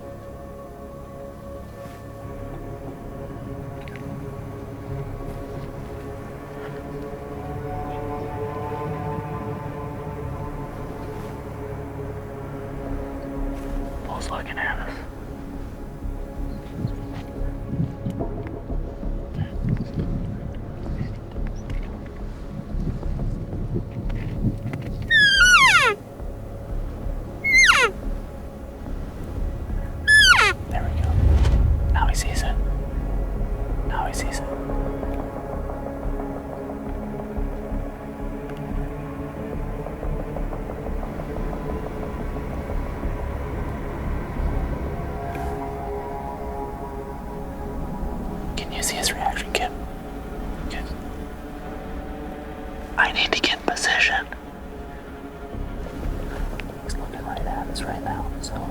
I: Bull's looking at us. There we go. Now he sees it. Now he sees it. Can you see his reaction, Kim? Good. I need to get in position. He's looking right at us right now, so.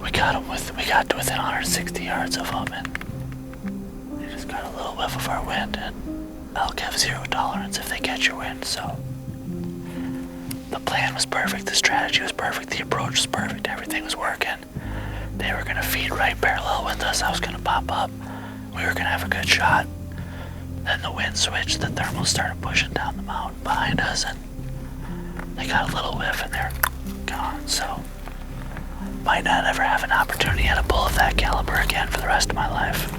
I: We got to within 160 yards of them, and they just got a little whiff of our wind, and elk have zero tolerance if they catch your wind, so the plan was perfect, the strategy was perfect, the approach was perfect, everything was working. They were gonna feed right parallel with us, I was gonna pop up, we were gonna have a good shot. Then the wind switched, the thermals started pushing down the mountain behind us, and they got a little whiff and they're gone, so might not ever have an opportunity at a bull of that caliber again for the rest of my life.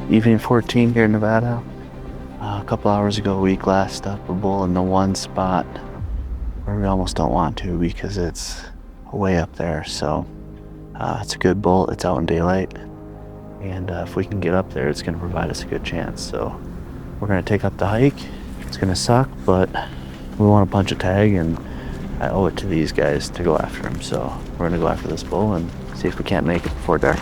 I: Evening 14 here in Nevada. A couple hours ago, we glassed up a bull in the one spot where we almost don't want to because it's way up there. So it's a good bull. It's out in daylight, and if we can get up there, it's going to provide us a good chance. So we're going to take up the hike. It's going to suck, but we want to punch a tag, and I owe it to these guys to go after him. So we're going to go after this bull and see if we can't make it before dark.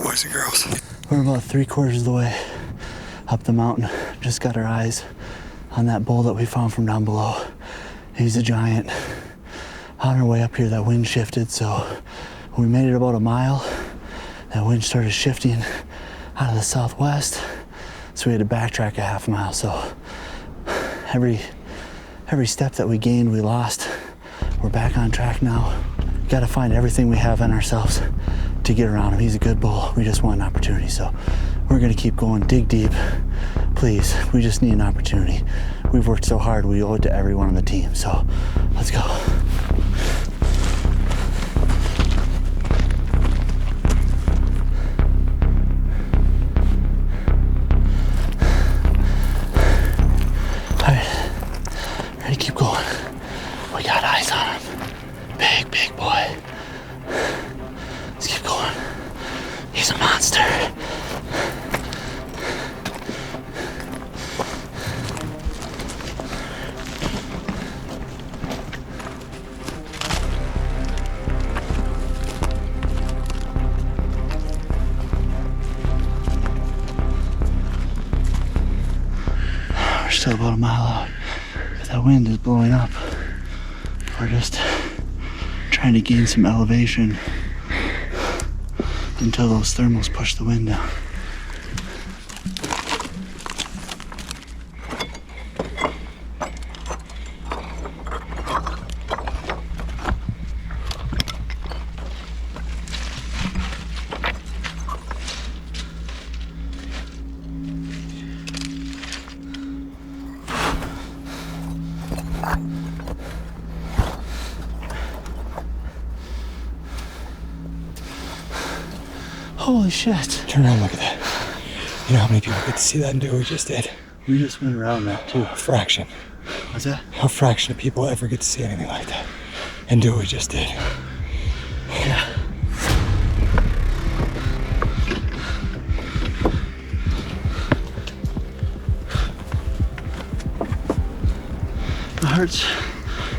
M: Boys and girls.
A: We're about 3/4 of the way up the mountain. Just got our eyes on that bull that we found from down below. He's a giant. On our way up here, that wind shifted, so we made it about a mile. that wind started shifting out of the southwest, so we had to backtrack a half mile. So every step that we gained, we lost. We're back on track now. Got to find everything we have in ourselves to get around him. He's a good bull. We just want an opportunity. So we're gonna keep going, dig deep. Please, we just need an opportunity. We've worked so hard, we owe it to everyone on the team. So let's go. All right, ready, keep going. We got eyes on him. Big boy. Let's keep going. He's a monster. We're still about a mile out, but that wind is blowing up. We're just trying to gain some elevation until those thermals push the wind down. Holy shit.
M: Turn around, look at that. You know how many people get to see that and do what we just did?
A: We just went around that too.
M: A fraction.
A: What's that?
M: A fraction of people ever get to see anything like that and do what we just did.
A: Yeah. My heart's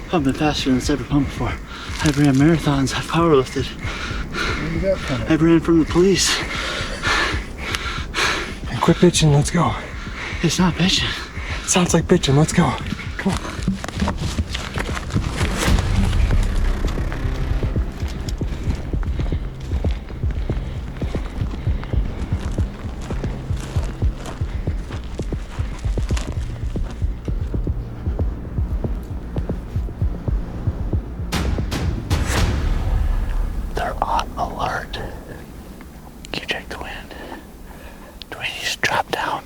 A: pumping faster than it's ever pumped before. I've ran marathons, I've powerlifted. I ran from the police.
M: And quit bitching, let's go.
A: It's not bitching.
M: It sounds like bitching, let's go. Come on.
A: They're on alert. Can you check the wind? Do we just drop down?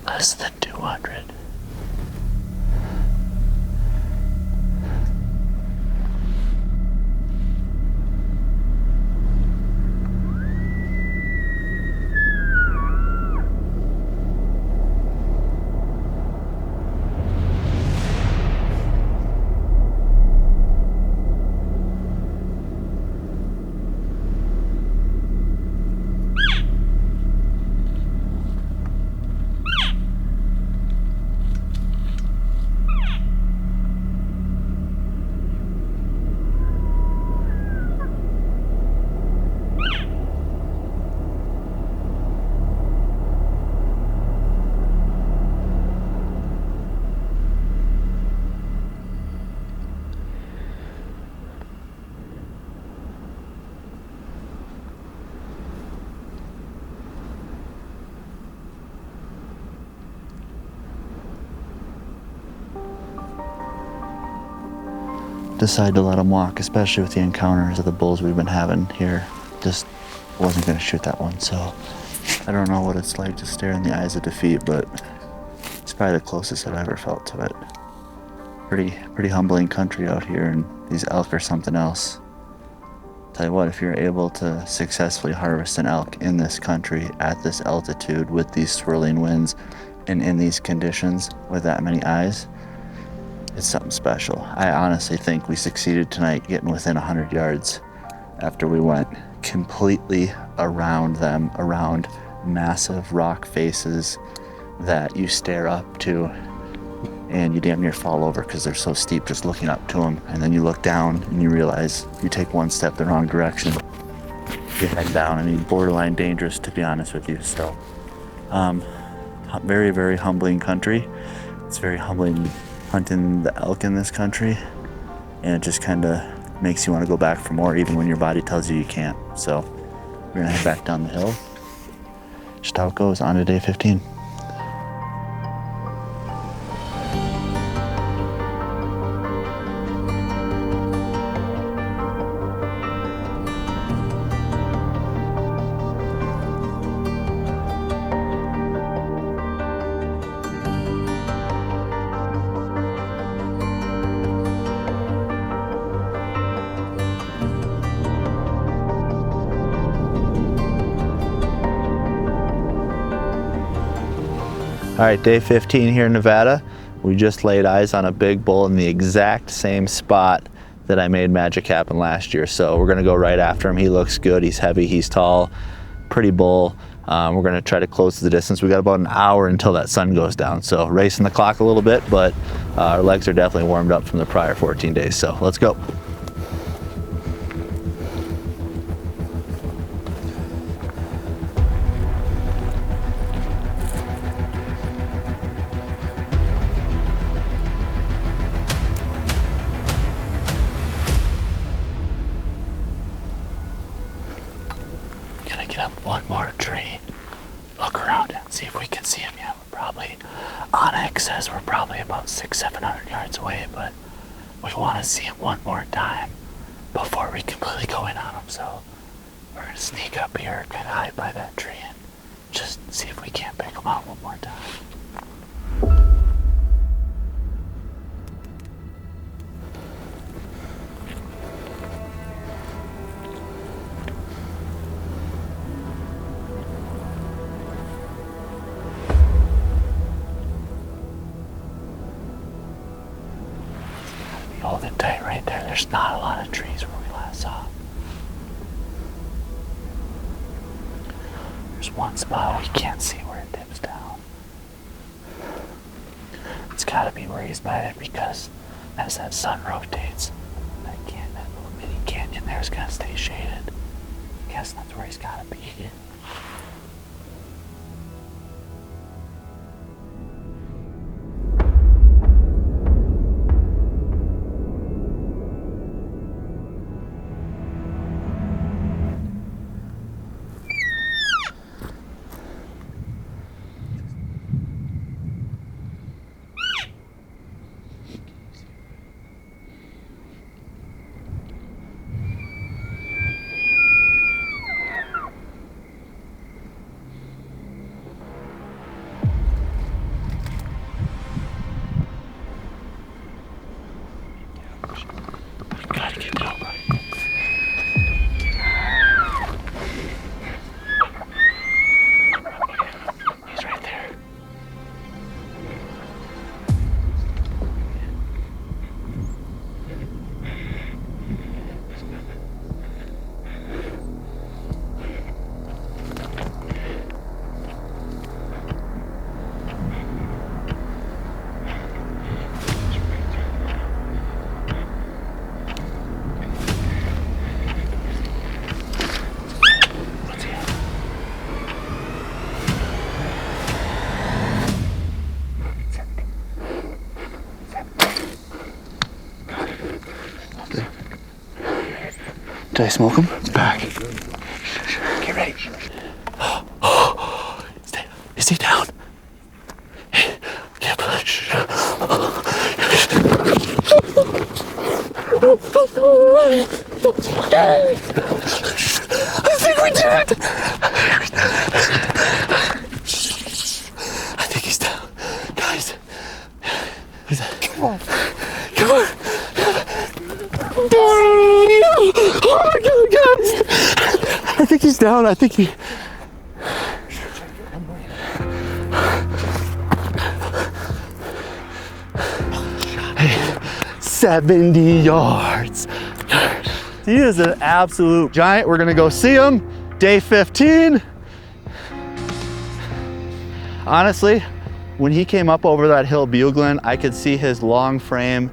A: Less than 200. Decided to let him walk, especially with the encounters of the bulls we've been having here. Just wasn't gonna shoot that one, so I don't know what it's like to stare in the eyes of defeat, but it's probably the closest I've ever felt to it. Pretty humbling country out here, and these elk are something else. Tell you what, if you're able to successfully harvest an elk in this country at this altitude with these swirling winds and in these conditions with that many eyes, it's something special. I honestly think we succeeded tonight getting within 100 yards after we went completely around them, around massive rock faces that you stare up to and you damn near fall over because they're so steep just looking up to them. And then you look down and you realize you take one step the wrong direction, you head down. I mean, borderline dangerous, to be honest with you. So very, very humbling country. It's very humbling hunting the elk in this country, and it just kind of makes you want to go back for more even when your body tells you you can't. So we're gonna head back down the hill. Just how it goes on to day 15. All right, day 15 here in Nevada. We just laid eyes on a big bull in the exact same spot that I made magic happen last year. So we're gonna go right after him. He looks good, he's heavy, he's tall, pretty bull. We're gonna try to close the distance. We got about an hour until that sun goes down. So racing the clock a little bit, but our legs are definitely warmed up from the prior 14 days. So let's go. Get up one more tree, look around and see if we can see him yet. We're probably, Onyx says we're probably about 600-700 yards away, but we want to see him one more time before we completely go in on him. So we're gonna sneak up here, kind of hide by that tree and just see if we can't pick him out one more time. Hold it tight right there. There's not a lot of trees where we last saw. There's one spot we can't see where it dips down. It's gotta be where he's by it, because as that sun rotates, that little mini canyon there is gonna stay shaded. I guess that's where he's gotta be. Did I smoke him? It's back. Get ready. Is he down? Yeah, push. I think we did it. I think he's down. Guys. Come on. Come on. Oh my God, guys! I think he's down. I think he. Hey, 70 yards. He is an absolute giant. We're gonna go see him. Day 15. Honestly, when he came up over that hill bugling, I could see his long frame,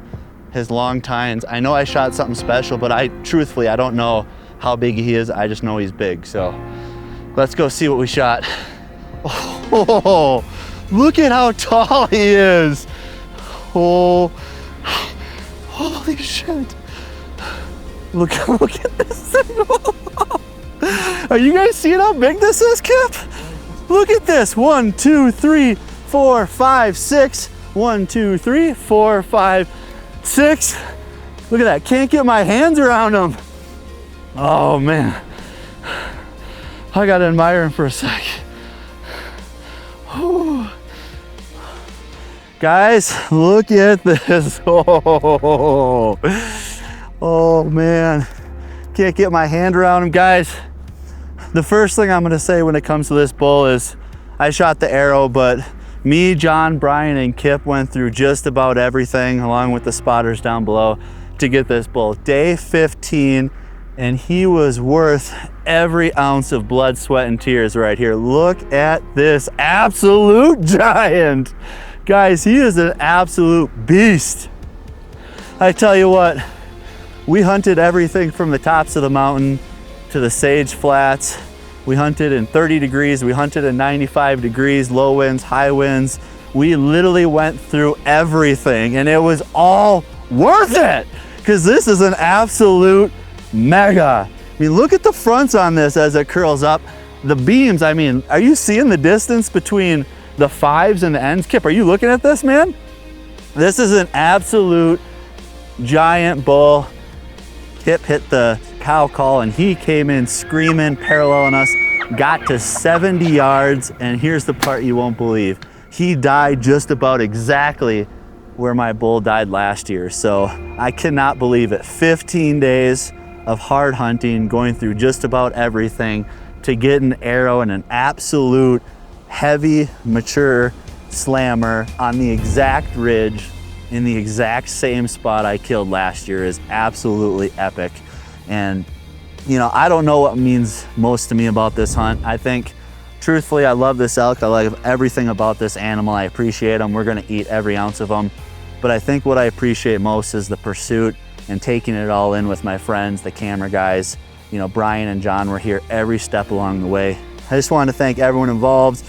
A: his long tines. I know I shot something special, but truthfully, I don't know how big he is. I just know he's big. So let's go see what we shot. Oh, look at how tall he is. Oh, holy shit. Look at this thing. Are you guys seeing how big this is, Kip? Look at this. 1, 2, 3, 4, 5, 6. 1, 2, 3, 4, 5, 6. Look at that. Can't get my hands around him. Oh, man. I got to admire him for a sec. Whew. Guys, look at this. Oh man, can't get my hand around him. Guys, the first thing I'm gonna say when it comes to this bull is I shot the arrow, but me, John, Brian, and Kip went through just about everything along with the spotters down below to get this bull. Day 15, and he was worth every ounce of blood, sweat, and tears right here. Look at this absolute giant. Guys, he is an absolute beast. I tell you what, we hunted everything from the tops of the mountain to the sage flats. We hunted in 30 degrees, we hunted in 95 degrees, low winds, high winds. We literally went through everything, and it was all worth it, because this is an absolute mega. I mean, look at the fronts on this as it curls up. The beams, I mean, are you seeing the distance between the fives and the ends? Kip, are you looking at this, man? This is an absolute giant bull. Kip hit the cow call and he came in screaming, paralleling us, got to 70 yards, and here's the part you won't believe. He died just about exactly where my bull died last year. So I cannot believe it. 15 days of hard hunting, going through just about everything to get an arrow and an absolute heavy, mature slammer on the exact ridge in the exact same spot I killed last year is absolutely epic. And you know, I don't know what means most to me about this hunt. I think, truthfully, I love this elk. I like everything about this animal. I appreciate them. We're gonna eat every ounce of them. But I think what I appreciate most is the pursuit and taking it all in with my friends, the camera guys. You know, Brian and John were here every step along the way. I just wanted to thank everyone involved.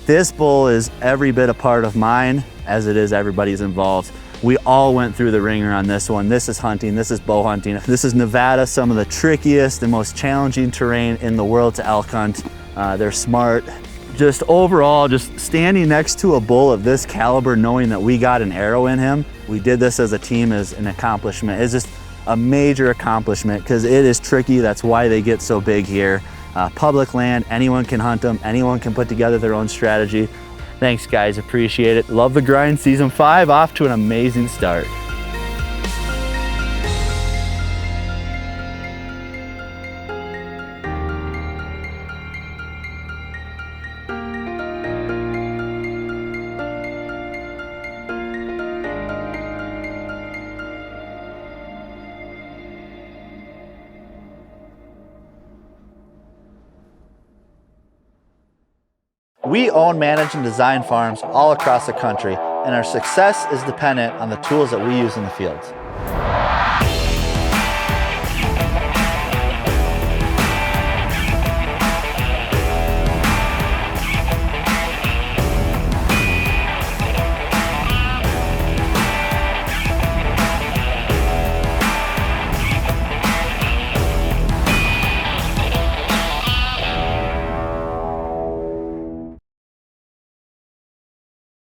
A: This bull is every bit a part of mine as it is everybody's involved. We all went through the ringer on this one. This is hunting, this is bow hunting. This is Nevada, some of the trickiest and most challenging terrain in the world to elk hunt. They're smart. Just overall, just standing next to a bull of this caliber, knowing that we got an arrow in him, we did this as a team, is an accomplishment. It's just a major accomplishment because it is tricky. That's why they get so big here. Public land, anyone can hunt them, anyone can put together their own strategy. Thanks guys, appreciate it. Love the grind. Season 5 off to an amazing start. We own, manage, and design farms all across the country, and our success is dependent on the tools that we use in the field.